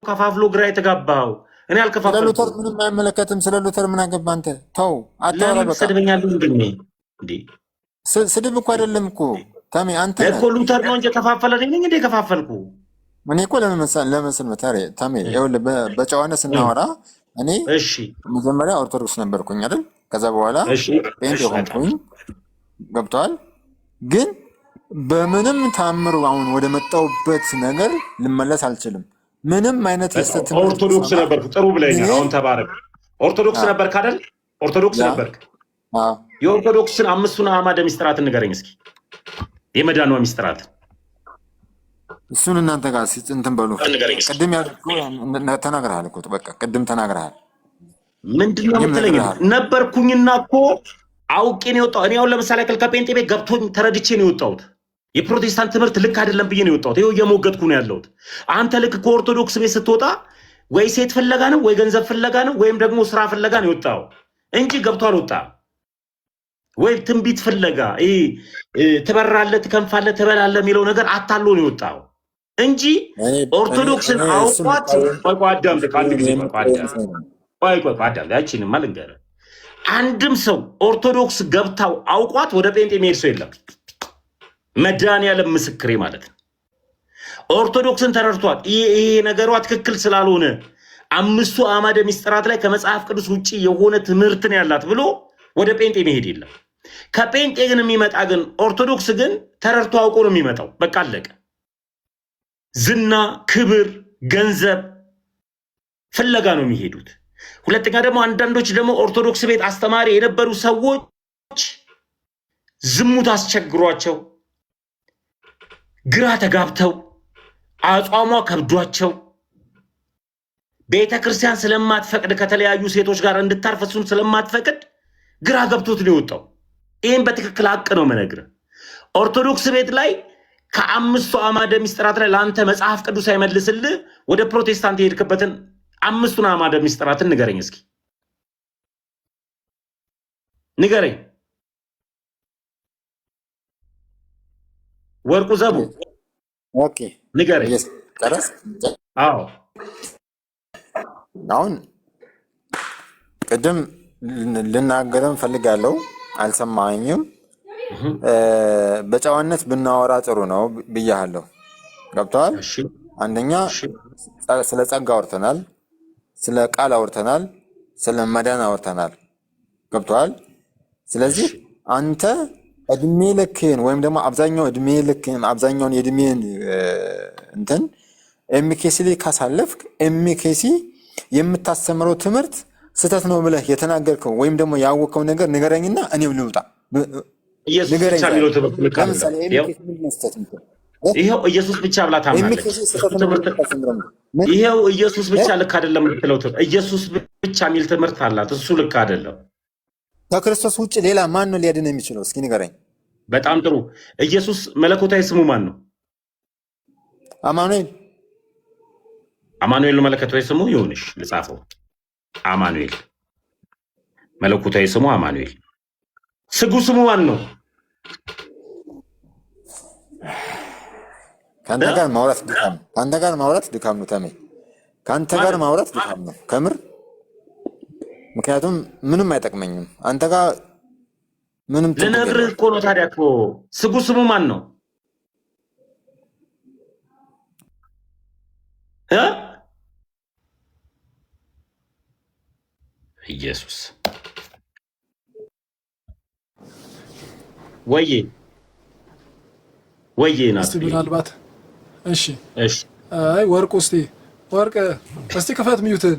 ከፋፍሎ ግራ የተጋባው? እኔ አልከፋፈልኩም። ስለ ሉተር ምንም አይመለከትም። ስለ ሉተር ምን አገባ አንተ? ተው አታወራ። በቃ ሰድበኛለሁ እንዴ? ስድብ እኮ አይደለም እኮ ታሜ፣ አንተ እኮ ሉተር ነው እንጂ ከፋፈለ ነኝ እንዴ? ከፋፈልኩ እኔ እኮ ለመሰል ታሜ፣ ይኸውልህ በጨዋነት ስናወራ እኔ መጀመሪያ ኦርቶዶክስ ነበርኩኝ አይደል? ከዛ በኋላ ጴንጤ ሆንኩኝ። ገብቶሃል? ግን በምንም ታምሩ አሁን ወደ መጣሁበት ነገር ልመለስ አልችልም። ምንም አይነት የስተት ኦርቶዶክስ ነበርኩ። ጥሩ ብለኛል። አሁን ተባረክ። ኦርቶዶክስ ነበርክ አይደል? ኦርቶዶክስ ነበርክ። የኦርቶዶክስን አምስቱን አዕማደ ምስጢራት ንገረኝ እስኪ። የመዳኗ ምስጢራት እሱን እናንተ ጋር እንትን በሉ። ቅድም ተናግረሃል እኮ በቃ ቅድም ተናግረሃል። ምንድን ነው የምትለኝ? ነበርኩኝና እኮ አውቄ ነው የወጣሁት። እኔ አሁን ለምሳሌ ከጴንጤ ቤት ገብቶኝ ተረድቼ ነው የወጣሁት። የፕሮቴስታንት ትምህርት ልክ አይደለም ብዬ ነው የወጣሁት። ይኸው እየሞገትኩ ነው ያለሁት። አንተ ልክ ከኦርቶዶክስ ቤት ስትወጣ ወይ ሴት ፍለጋ ነው ወይ ገንዘብ ፍለጋ ነው ወይም ደግሞ ስራ ፍለጋ ነው የወጣው እንጂ ገብቶ አልወጣም። ወይ ትንቢት ፍለጋ ትበራለህ፣ ትከንፋለህ፣ ትበላለህ የሚለው ነገር አታሎ ነው የወጣው እንጂ ኦርቶዶክስን አውቋት። ቆይ አዳምጥ፣ አንድ ጊዜ ቆይ አዳምጥ። ያቺንማ ልንገርህ፣ አንድም ሰው ኦርቶዶክስ ገብታው አውቋት ወደ ጴንጤ የሚሄድ ሰው የለም። መድኃኒዓለም ምስክሬ ማለት ነው። ኦርቶዶክስን ተረድቷት ይሄ ነገሯ ትክክል ስላልሆነ አምስቱ አዕማደ ምስጢራት ላይ ከመጽሐፍ ቅዱስ ውጪ የሆነ ትምህርትን ያላት ብሎ ወደ ጴንጤ መሄድ የለም። ከጴንጤ ግን የሚመጣ ግን ኦርቶዶክስ ግን ተረድቶ አውቆ ነው የሚመጣው። በቃ አለቀ። ዝና፣ ክብር፣ ገንዘብ ፍለጋ ነው የሚሄዱት። ሁለተኛ ደግሞ አንዳንዶች ደግሞ ኦርቶዶክስ ቤት አስተማሪ የነበሩ ሰዎች ዝሙት አስቸግሯቸው ግራ ተጋብተው አቋሟ ከብዷቸው ቤተ ክርስቲያን ስለማትፈቅድ ከተለያዩ ሴቶች ጋር እንድታርፍ እሱን ስለማትፈቅድ ግራ ገብቶት ነው የወጣው። ይህም በትክክል ሀቅ ነው የምነግርህ። ኦርቶዶክስ ቤት ላይ ከአምስቱ አዕማደ ምስጢራት ላይ ለአንተ መጽሐፍ ቅዱስ አይመልስልህ። ወደ ፕሮቴስታንት የሄድክበትን አምስቱን አዕማደ ምስጢራትን ንገረኝ እስኪ ንገረኝ። ወርቁ ዘቡ ንገረኝ። አዎ አሁን ቅድም ልናገርም ፈልጋለሁ፣ አልሰማኝም። በጨዋነት ብናወራ ጥሩ ነው ብያለሁ። ገብተዋል። አንደኛ ስለ ጸጋ አውርተናል፣ ስለ ቃል አውርተናል፣ ስለ መዳን አውርተናል። ገብተዋል። ስለዚህ አንተ እድሜ ልክህን ወይም ደግሞ አብዛኛውን የእድሜን እንትን ኤምኬሲ ላይ ካሳለፍክ ኤምኬሲ የምታስተምረው ትምህርት ስህተት ነው ብለህ የተናገርከው ወይም ደግሞ ያወቀው ነገር ንገረኝና እኔም ልውጣ። ይሄው ኢየሱስ ብቻ ብላ ታምናለች። ይሄው ኢየሱስ ብቻ ልክ አይደለም የምትለው ኢየሱስ ብቻ የሚል ትምህርት አላት። እሱ ልክ አይደለም። ከክርስቶስ ውጭ ሌላ ማን ነው ሊያድን የሚችለው? እስኪ ንገረኝ። በጣም ጥሩ። ኢየሱስ መለኮታዊ ስሙ ማን ነው? አማኑኤል። አማኑኤል ነው መለኮታዊ ስሙ። ይሁንሽ ልጻፈው። አማኑኤል መለኮታዊ ስሙ አማኑኤል። ስጉ ስሙ ማን ነው? ከአንተ ጋር ማውራት ድካም ነው። ከአንተ ጋር ማውራት ድካም ነው። ተሜ ከአንተ ጋር ማውራት ድካም ነው ከምር። ምክንያቱም ምንም አይጠቅመኝም አንተ ጋር ምንም። ልነግርህ እኮ ነው። ታዲያ እኮ ስጉ ስሙ ማን ነው? ኢየሱስ። ወዬ ናት ምናልባት። እሺ አይ ወርቁ እስቲ ክፈት ሚዩትን።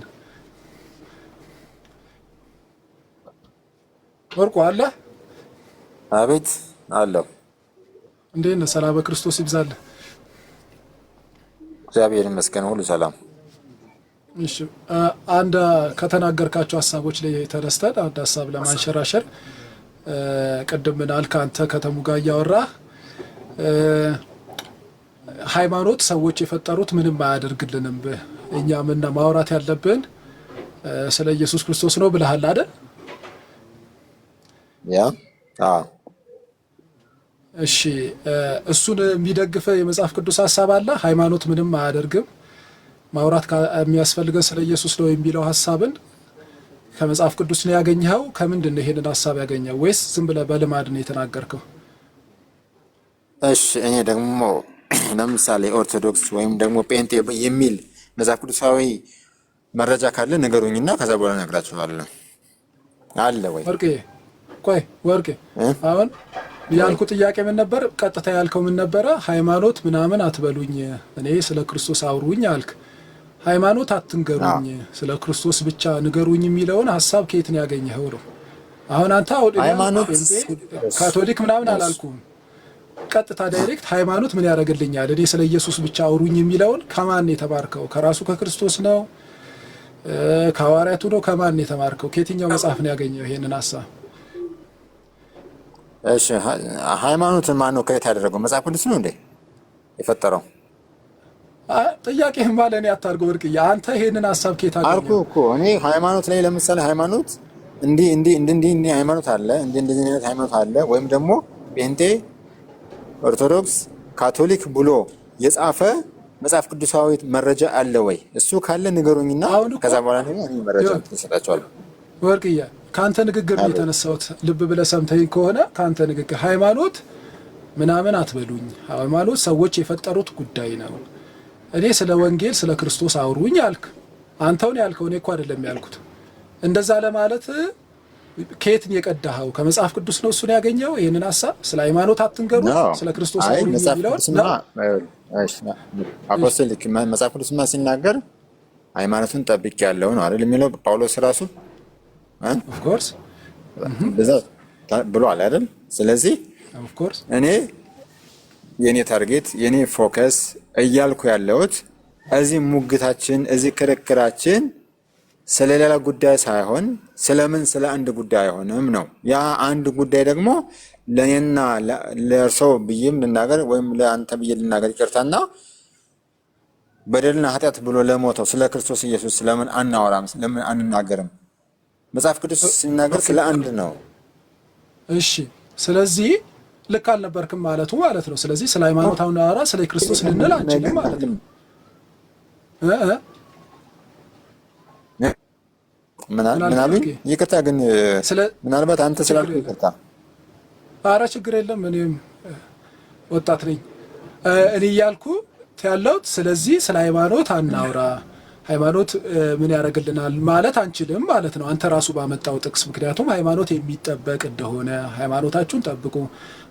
ወርቁ አለ? አቤት አለው። እንዴት ነህ? ሰላም በክርስቶስ ይብዛልህ። እግዚአብሔር ይመስገን፣ ሁሉ ሰላም። እሺ አንድ ከተናገርካቸው ሀሳቦች ላይ ተነስተን አንድ ሀሳብ ለማንሸራሸር ቅድም ምን አልክ አንተ? ከተሙ ጋር እያወራህ ሃይማኖት ሰዎች የፈጠሩት ምንም አያደርግልንም፣ እኛ ምን ማውራት ያለብን ስለ ኢየሱስ ክርስቶስ ነው ብለሃል አይደል? እሺ እሱን የሚደግፈ የመጽሐፍ ቅዱስ ሀሳብ አለ? ሃይማኖት ምንም አያደርግም፣ ማውራት የሚያስፈልገን ስለ ኢየሱስ ነው የሚለው ሐሳብን ከመጽሐፍ ቅዱስ ነው ያገኘኸው? ከምንድን ነው ይሄንን ሐሳብ ያገኘው? ወይስ ዝም ብለህ በልማድ ነው የተናገርከው? እሺ እኔ ደግሞ ለምሳሌ ኦርቶዶክስ ወይም ደግሞ ጴንጤ የሚል መጽሐፍ ቅዱሳዊ መረጃ ካለ ንገሩኝና ከዛ በኋላ እነግራችኋለሁ። አለ ወይ? ወርቄ አሁን ያልኩ ጥያቄ ምን ነበር? ቀጥታ ያልከው ምን ነበረ? ሃይማኖት ምናምን አትበሉኝ፣ እኔ ስለ ክርስቶስ አውሩኝ አልክ። ሃይማኖት አትንገሩኝ፣ ስለ ክርስቶስ ብቻ ንገሩኝ የሚለውን ሐሳብ ከየት ነው ያገኘኸው ነው? አሁን አንተ ሃይማኖት ካቶሊክ ምናምን አላልኩም። ቀጥታ ዳይሬክት ሃይማኖት ምን ያደርግልኛል፣ እኔ ስለ ኢየሱስ ብቻ አውሩኝ የሚለውን ከማን የተማርከው? ከራሱ ከክርስቶስ ነው? ከሐዋርያቱ ነው? ከማን የተማርከው? ከየትኛው መጽሐፍ ነው ያገኘው ይሄንን ሐሳብ? እሺ ሃይማኖትን ማን ነው ከየት ያደረገው? መጽሐፍ ቅዱስ ነው እንዴ የፈጠረው? ጥያቄህን ማለት እኔ አታርገው ወርቅዬ። አንተ ይሄንን ሐሳብ ከየት አገኘው? አልኩህ እኮ እኔ ሃይማኖት ላይ ለምሳሌ ሃይማኖት እንዲህ ሃይማኖት አለ፣ እንደዚህ አይነት ሃይማኖት አለ፣ ወይም ደግሞ ጴንጤ፣ ኦርቶዶክስ፣ ካቶሊክ ብሎ የጻፈ መጽሐፍ ቅዱሳዊ መረጃ አለ ወይ? እሱ ካለ ንገሩኝና ከዛ በኋላ ደግሞ እኔ መረጃ እሰጣቸዋለሁ። ወርቅዬ ካንተ ንግግር ነው የተነሳሁት። ልብ ብለህ ሰምተኝ ከሆነ ካንተ ንግግር ሃይማኖት ምናምን አትበሉኝ፣ ሃይማኖት ሰዎች የፈጠሩት ጉዳይ ነው፣ እኔ ስለ ወንጌል ስለ ክርስቶስ አውሩኝ አልክ። አንተውን ያልከው፣ እኔ እኮ አይደለም ያልኩት። እንደዛ ለማለት ከየት ነው የቀዳኸው? ከመጽሐፍ ቅዱስ ነው እሱን ያገኘው ይሄንን ሐሳብ? ስለ ሃይማኖት አትንገሩ፣ ስለ ክርስቶስ አውሩኝ የሚለውን አፖስቶሊክ መጽሐፍ ቅዱስማ ሲናገር ሃይማኖቱን ጠብቄያለሁ ነው አይደል የሚለው ጳውሎስ ራሱ ኦፍ ኮርስ ብሏል አይደል? ስለዚህ ኦፍ ኮርስ እኔ የኔ ታርጌት የኔ ፎከስ እያልኩ ያለሁት እዚህ ሙግታችን እዚህ ክርክራችን ስለሌላ ጉዳይ ሳይሆን ስለምን ስለ አንድ ጉዳይ አይሆንም ነው። ያ አንድ ጉዳይ ደግሞ ለኔና ለእርሶ ብዬም ልናገር ወይም ለአንተ ብዬ ልናገር ይቅርታና በደልና ኃጢአት ብሎ ለሞተው ስለ ክርስቶስ ኢየሱስ ስለምን አናወራም? ስለምን አንናገርም? መጽሐፍ ቅዱስ ሲናገር ስለ አንድ ነው። እሺ ስለዚህ ልክ አልነበርክም ማለቱ ማለት ነው። ስለዚህ ስለ ሃይማኖት አናወራ ስለ ክርስቶስ ልንል አንችልም ማለት ነው። ምን አሉኝ? ይቅርታ ግን ምናልባት አንተ ስላልኩ ይቅርታ። ኧረ ችግር የለም እኔም ወጣት ነኝ። እኔ እያልኩ ያለሁት ስለዚህ ስለ ሃይማኖት አናውራ፣ ሃይማኖት ምን ያደርግልናል ማለት አንችልም ማለት ነው አንተ ራሱ ባመጣው ጥቅስ። ምክንያቱም ሃይማኖት የሚጠበቅ እንደሆነ ሃይማኖታችሁን ጠብቁ፣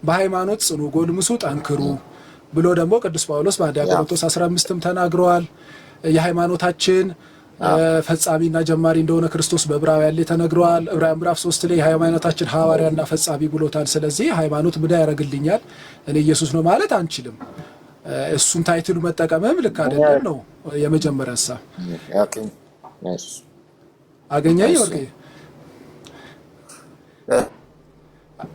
በሃይማኖት ጽኑ፣ ጎልምሱ፣ ጠንክሩ ብሎ ደግሞ ቅዱስ ጳውሎስ በአንደኛ ቆሮንቶስ 15ም ተናግረዋል። የሃይማኖታችን ፈጻሚና ጀማሪ እንደሆነ ክርስቶስ በዕብራውያን ላይ ተነግሯል። ዕብራውያን ምዕራፍ 3 ላይ የሃይማኖታችን ሐዋርያና ፈጻሚ ብሎታል። ስለዚህ ሃይማኖት ምን ያደርግልኛል እኔ ኢየሱስ ነው ማለት አንችልም። እሱን ታይትሉ መጠቀምም ልክ አይደለም ነው የመጀመሪያ ሐሳብ። አገኘኝ ወርቄ?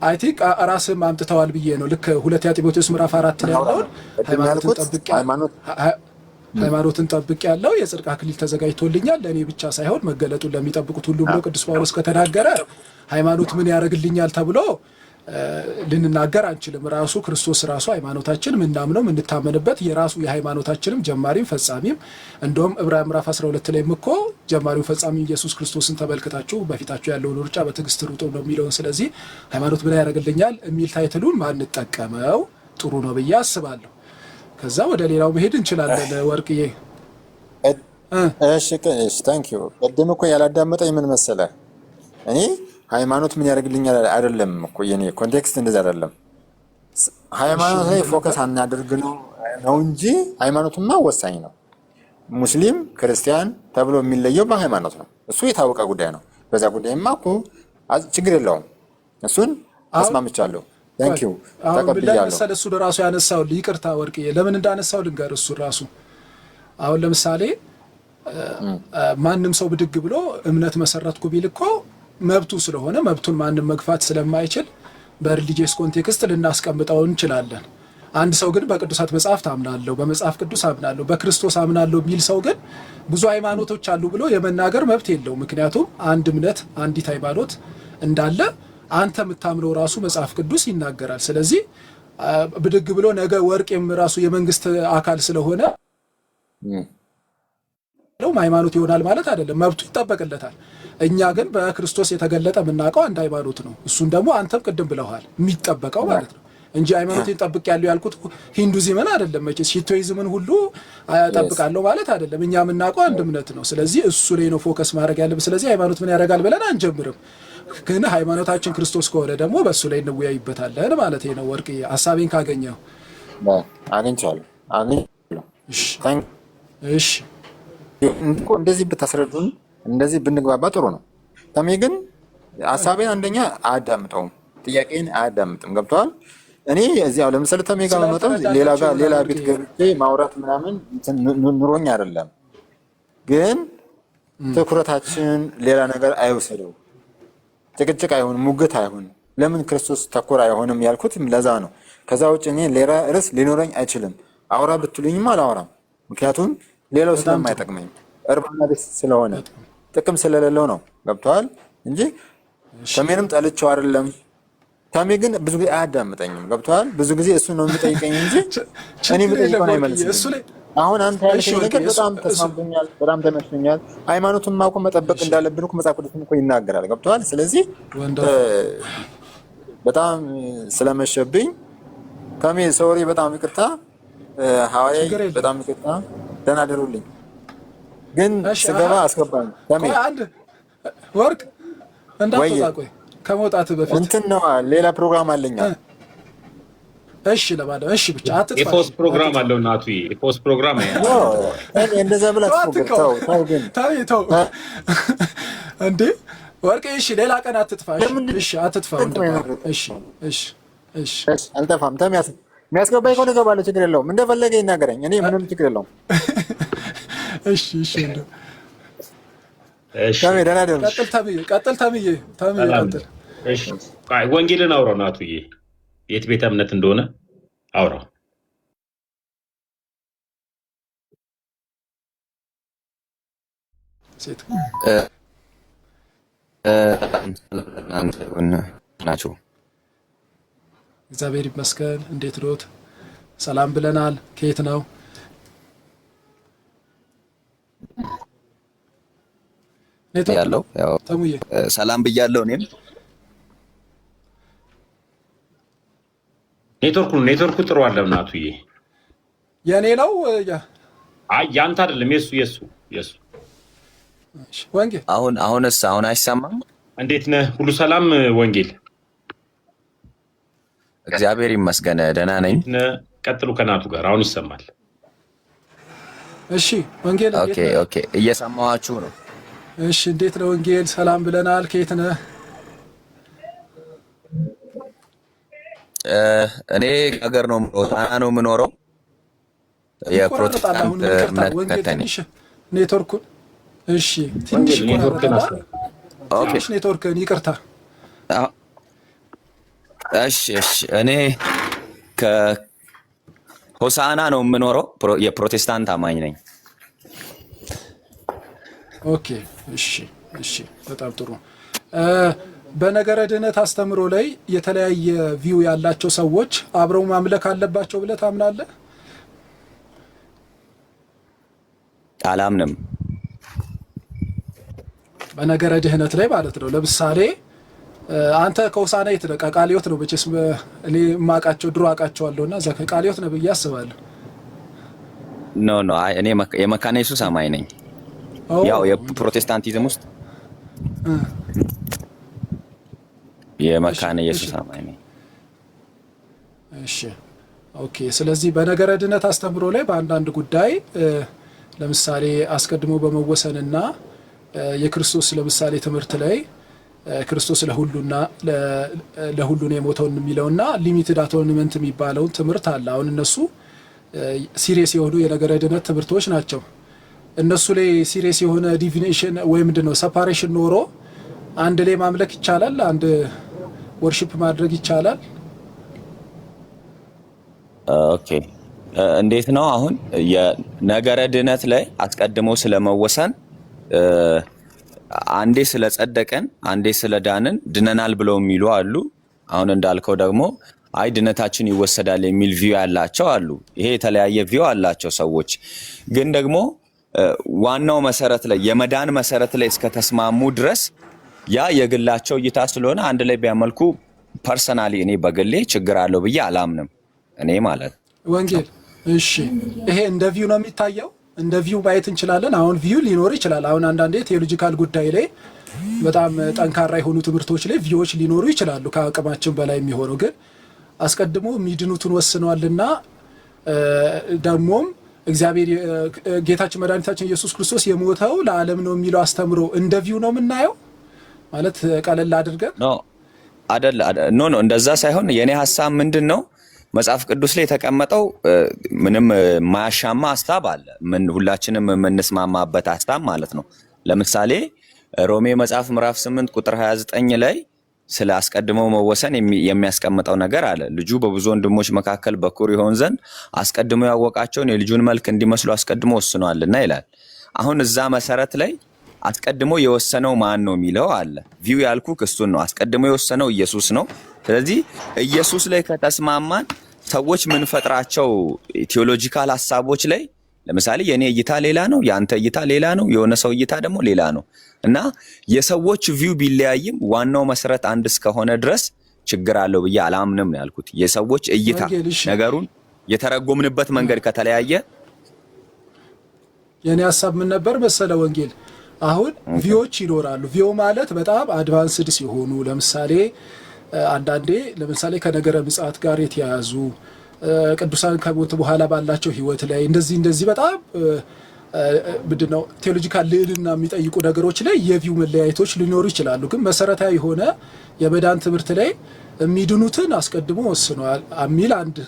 አይ ቲንክ ራስህም አምጥተዋል ብዬ ነው። ልክ ሁለተኛ ጢሞቴዎስ ምዕራፍ 4 ላይ ያለውን ሃይማኖትን ጠብቅ ያለው የጽድቅ አክሊል ተዘጋጅቶልኛል ለእኔ ብቻ ሳይሆን መገለጡን ለሚጠብቁት ሁሉ ብሎ ቅዱስ ጳውሎስ ከተናገረ ሃይማኖት ምን ያደርግልኛል ተብሎ ልንናገር አንችልም። ራሱ ክርስቶስ ራሱ ሃይማኖታችን ምናምነው ምንታመንበት የራሱ የሃይማኖታችንም ጀማሪም ፈጻሚም እንደውም ዕብራውያን ምዕራፍ 12 ላይም እኮ ጀማሪው ፈጻሚው ኢየሱስ ክርስቶስን ተመልክታችሁ በፊታችሁ ያለውን ሩጫ በትዕግስት ሩጡ ነው የሚለውን። ስለዚህ ሃይማኖት ምን ያደርግልኛል የሚል ታይትሉን ማንጠቀመው ጥሩ ነው ብዬ አስባለሁ። ከዛ ወደ ሌላው መሄድ እንችላለን ወርቅዬ። እሺ ታንክ ዩ። ቅድም እኮ ያላዳመጠኝ ምን መሰለ፣ እኔ ሃይማኖት ምን ያደርግልኛል አይደለም እኮ የኔ ኮንቴክስት እንደዛ አይደለም። ሃይማኖት ላይ ፎከስ አናደርግ ነው እንጂ ሃይማኖትማ ወሳኝ ነው። ሙስሊም ክርስቲያን ተብሎ የሚለየው በሃይማኖት ነው። እሱ የታወቀ ጉዳይ ነው። በዛ ጉዳይማ እኮ ችግር የለውም። እሱን አስማምቻለሁ። ታንክ ዩ ተቀብያለሁ። እሱ ራሱ ያነሳው ይቅርታ ወርቅዬ ለምን እንዳነሳው ልንገር። እሱ ራሱ አሁን ለምሳሌ ማንም ሰው ብድግ ብሎ እምነት መሰረትኩ ቢል እኮ መብቱ ስለሆነ መብቱን ማንም መግፋት ስለማይችል በሪሊጂየስ ኮንቴክስት ልናስቀምጠው እንችላለን። አንድ ሰው ግን በቅዱሳት መጽሐፍት አምናለሁ፣ በመጽሐፍ ቅዱስ አምናለሁ፣ በክርስቶስ አምናለሁ የሚል ሰው ግን ብዙ ሃይማኖቶች አሉ ብሎ የመናገር መብት የለው። ምክንያቱም አንድ እምነት አንዲት ሃይማኖት እንዳለ አንተ የምታምነው ራሱ መጽሐፍ ቅዱስ ይናገራል። ስለዚህ ብድግ ብሎ ነገ ወርቄም ራሱ የመንግስት አካል ስለሆነ ሃይማኖት ይሆናል ማለት አይደለም፣ መብቱ ይጠበቅለታል። እኛ ግን በክርስቶስ የተገለጠ የምናውቀው አንድ ሃይማኖት ነው። እሱን ደግሞ አንተም ቅድም ብለዋል የሚጠበቀው ማለት ነው እንጂ ሃይማኖትን ጠብቅ ያለው ያልኩት ሂንዱይዝምን አይደለም፣ መቼስ ሺቶይዝምን ሁሉ ጠብቃለሁ ማለት አይደለም። እኛ የምናውቀው አንድ እምነት ነው። ስለዚህ እሱ ላይ ነው ፎከስ ማድረግ ያለብን። ስለዚህ ሃይማኖት ምን ያደርጋል ብለን አንጀምርም። ግን ሃይማኖታችን ክርስቶስ ከሆነ ደግሞ በእሱ ላይ እንወያይበታለን ማለት ነው። ወርቅዬ ሀሳቤን ካገኘው አግኝቻለሁ። እሺ እንደዚህ ብታስረዱን እንደዚህ ብንግባባ ጥሩ ነው። ተሜ ግን ሀሳቤን አንደኛ አያዳምጠውም፣ ጥያቄን አያዳምጥም። ገብተዋል። እኔ እዚያው ለምሳሌ ተሜ ጋር መመጣው ሌላ ቤት ገብቼ ማውራት ምናምን ኑሮኝ አይደለም። ግን ትኩረታችን ሌላ ነገር አይወሰደው፣ ጭቅጭቅ አይሆን፣ ሙግት አይሆን፣ ለምን ክርስቶስ ተኮር አይሆንም ያልኩት ለዛ ነው። ከዛ ውጭ እኔ ሌላ ርዕስ ሊኖረኝ አይችልም። አውራ ብትሉኝም አላወራም፣ ምክንያቱም ሌላው ስለማይጠቅመኝ እርባና ቤት ስለሆነ ጥቅም ስለሌለው ነው። ገብተዋል እንጂ ተሜንም ጠልቼው አይደለም። ተሜ ግን ብዙ ጊዜ አያዳምጠኝም። ገብተዋል። ብዙ ጊዜ እሱ ነው የሚጠይቀኝ እንጂ እኔ የምጠይቀውን አይመልስም። አሁን አንተ ያልከኝ ነገር በጣም ተስማምቶኛል፣ በጣም ተመችቶኛል። ሃይማኖቱን ማውቀ መጠበቅ እንዳለብን እኮ መጽሐፍ ቅዱስም እኮ ይናገራል። ገብተዋል። ስለዚህ በጣም ስለመሸብኝ ተሜ ሶሪ፣ በጣም ይቅርታ። ሐዋርያዬ በጣም ይቅርታ። ደህና ደሩልኝ። ግን ስገባ አስገባኝ። ተሜ ወርቅ እንዳትወጣ፣ ቆይ ከመውጣት በፊት እንትን ነው ሌላ ፕሮግራም አለኛ። እሺ ለማለት እሺ፣ ብቻ አትጥፋ። የፖስት ፕሮግራም አለው እናቱ፣ የፖስት ፕሮግራም እንደዛ ብላ ተው ግን ተው እንዴ ወርቅ። እሺ ሌላ ቀን አትጥፋ። እሺ አትጥፋ። እሺ አልጠፋም። ተሜ የሚያስገባኝ ከሆነ እገባለሁ፣ ችግር የለውም። እንደፈለገ ይናገረኝ፣ እኔ ምንም ችግር የለውም። እሺ እንደው ተሜ ደህና ደሩ። ቀጥል ተምዬ ቀጥል። እሺ ወንጌልን አውራው ናቱዬ፣ የት ቤተ እምነት እንደሆነ አውራው። ሴት ናቸው። እግዚአብሔር ይመስገን። እንዴት ኖት? ሰላም ብለናል። ከየት ነው? ያለው ያው ሰላም ብያለሁ። እኔም ኔትወርኩ ጥሩ አለ እናቱዬ። የኔ ነው አይ ያንተ አይደለም፣ የሱ ወንጌል። አሁንስ አይሰማም? እንዴት ነህ? ሁሉ ሰላም ወንጌል? እግዚአብሔር ይመስገን ደህና ነኝ። ቀጥሉ ከናቱ ጋር አሁን ይሰማል። እሺ ወንጌል። ኦኬ እየሰማኋችሁ ነው። እሺ እንዴት ነው ወንጌል? ሰላም ብለናል። ከየት ነህ? እኔ ሀገር ነው ጣና ነው የምኖረው። የፕሮቴስታንት እምነት ተከታይ ነኝ። ኔትወርኩን እሺ ትንሽ ኔትወርክን ይቅርታ። እሺ እኔ ከሆሳዕና ነው የምኖረው። የፕሮቴስታንት አማኝ ነኝ። ኦኬ እሺ በጣም ጥሩ። በነገረ ድህነት አስተምሮ ላይ የተለያየ ቪው ያላቸው ሰዎች አብረው ማምለክ አለባቸው ብለህ ታምናለህ? አላምንም። በነገረ ድህነት ላይ ማለት ነው። ለምሳሌ አንተ ከሆሳዕና የት ነህ? ቃለ ሕይወት ነው መቼስ እኔ የማውቃቸው ድሮ አውቃቸዋለሁና እዛ ቃለ ሕይወት ነው ብዬ አስባለሁ። ኖ እኔ የመካነ ኢየሱስ አማኝ ነኝ። ያው የፕሮቴስታንቲዝም ውስጥ የመካነ ኢየሱስ አማኝ ነኝ። እሺ ኦኬ። ስለዚህ በነገረ ድህነት አስተምሮ ላይ በአንዳንድ ጉዳይ ለምሳሌ አስቀድሞ በመወሰንና የክርስቶስ ለምሳሌ ትምህርት ላይ ክርስቶስ ለሁሉና ለሁሉ ነው የሞተውን የሚለውና ሊሚትድ አቶንመንት የሚባለውን ትምህርት አለ። አሁን እነሱ ሲሪየስ የሆኑ የነገረ ድህነት ትምህርቶች ናቸው። እነሱ ላይ ሲሪየስ የሆነ ዲፊኒሽን ወይ ምንድነው ሰፓሬሽን ኖሮ አንድ ላይ ማምለክ ይቻላል፣ አንድ ወርሺፕ ማድረግ ይቻላል። ኦኬ እንዴት ነው አሁን የነገረ ድህነት ላይ አስቀድሞ ስለመወሰን አንዴ ስለጸደቀን አንዴ ስለዳንን ድነናል ብለው የሚሉ አሉ። አሁን እንዳልከው ደግሞ አይ ድነታችን ይወሰዳል የሚል ቪው ያላቸው አሉ። ይሄ የተለያየ ቪው አላቸው ሰዎች። ግን ደግሞ ዋናው መሰረት ላይ የመዳን መሰረት ላይ እስከተስማሙ ድረስ ያ የግላቸው እይታ ስለሆነ አንድ ላይ ቢያመልኩ ፐርሰናሊ እኔ በግሌ ችግር አለው ብዬ አላምንም። እኔ ማለት ወንጌል እሺ፣ ይሄ እንደ ቪው ነው የሚታየው። እንደ ቪው ማየት እንችላለን። አሁን ቪው ሊኖር ይችላል። አሁን አንዳንዴ ቴዎሎጂካል ጉዳይ ላይ በጣም ጠንካራ የሆኑ ትምህርቶች ላይ ቪዎች ሊኖሩ ይችላሉ፣ ከአቅማችን በላይ የሚሆነው ግን አስቀድሞ የሚድኑትን ወስነዋልና ደግሞም እግዚአብሔር ጌታችን መድኃኒታችን ኢየሱስ ክርስቶስ የሞተው ለዓለም ነው የሚለው አስተምሮ እንደ ቪው ነው የምናየው ማለት ቀለል አድርገን ኖ አይደል? ኖ እንደዛ ሳይሆን የኔ ሐሳብ ምንድነው መጽሐፍ ቅዱስ ላይ የተቀመጠው ምንም ማያሻማ ሐሳብ አለ፣ ምን ሁላችንም የምንስማማበት ሐሳብ ማለት ነው። ለምሳሌ ሮሜ መጽሐፍ ምዕራፍ 8 ቁጥር 29 ላይ ስለ አስቀድሞ መወሰን የሚያስቀምጠው ነገር አለ። ልጁ በብዙ ወንድሞች መካከል በኩር ይሆን ዘንድ አስቀድሞ ያወቃቸውን የልጁን መልክ እንዲመስሉ አስቀድሞ ወስኗልና ይላል። አሁን እዛ መሰረት ላይ አስቀድሞ የወሰነው ማን ነው የሚለው አለ። ቪው ያልኩ እሱን ነው። አስቀድሞ የወሰነው ኢየሱስ ነው። ስለዚህ ኢየሱስ ላይ ከተስማማን ሰዎች ምን ፈጥራቸው ቴዎሎጂካል ሐሳቦች ላይ ለምሳሌ የኔ እይታ ሌላ ነው፣ ያንተ እይታ ሌላ ነው፣ የሆነ ሰው እይታ ደግሞ ሌላ ነው እና የሰዎች ቪው ቢለያይም ዋናው መሰረት አንድ እስከሆነ ድረስ ችግር አለው ብዬ አላምንም ነው ያልኩት። የሰዎች እይታ ነገሩን የተረጎምንበት መንገድ ከተለያየ የኔ ሐሳብ ምን ነበር መሰለ ወንጌል፣ አሁን ቪዎች ይኖራሉ። ቪው ማለት በጣም አድቫንስድ ሲሆኑ ለምሳሌ አንዳንዴ ለምሳሌ ከነገረ ምጽአት ጋር የተያያዙ ቅዱሳን ከሞት በኋላ ባላቸው ህይወት ላይ እንደዚህ በጣም ምንድነው ቴዎሎጂካል ልዕልና የሚጠይቁ ነገሮች ላይ የቪው መለያየቶች ሊኖሩ ይችላሉ። ግን መሰረታዊ የሆነ የመዳን ትምህርት ላይ የሚድኑትን አስቀድሞ ወስኗል የሚል አንድ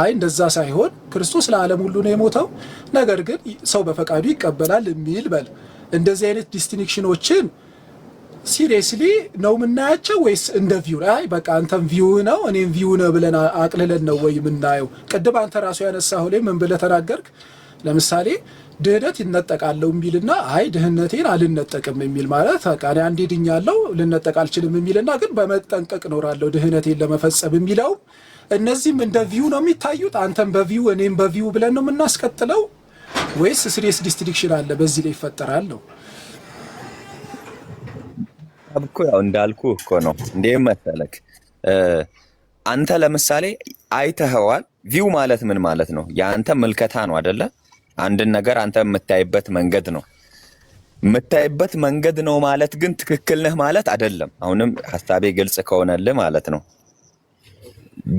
እንደዛ ሳይሆን ክርስቶስ ለዓለም ሁሉ ነው የሞተው፣ ነገር ግን ሰው በፈቃዱ ይቀበላል የሚል በል እንደዚህ አይነት ዲስቲንክሽኖችን ሲሪየስሊ ነው የምናያቸው ወይስ እንደ ቪው በቃ አንተም ቪው ነው እኔም ቪው ነው ብለን አቅልለን ነው ወይ የምናየው? ቅድም አንተ ራሱ ያነሳው ላይ ምን ብለህ ተናገርክ? ለምሳሌ ድህነት ይነጠቃለው የሚልና ድህነቴን አልነጠቅም የሚል ማለት በቃ እኔ አንዴ ድኛለሁ ልነጠቅ አልችልም የሚልና ግን በመጠንቀቅ እኖራለሁ ድህነቴን ለመፈጸም የሚለው እነዚህም እንደ ቪው ነው የሚታዩት። አንተም በቪው እኔም በቪው ብለን ነው የምናስቀጥለው ወይስ ሲሪየስ ዲስቲንክሽን አለ በዚህ ላይ ይፈጠራል ነው? እኮ ያው እንዳልኩ እኮ ነው እንዴ መሰለክ አንተ ለምሳሌ አይተኸዋል። ቪው ማለት ምን ማለት ነው? ያንተ ምልከታ ነው አይደለ? አንድን ነገር አንተ የምታይበት መንገድ ነው። የምታይበት መንገድ ነው ማለት ግን ትክክል ነህ ማለት አይደለም። አሁንም ሐሳቤ ግልጽ ከሆነልህ ማለት ነው።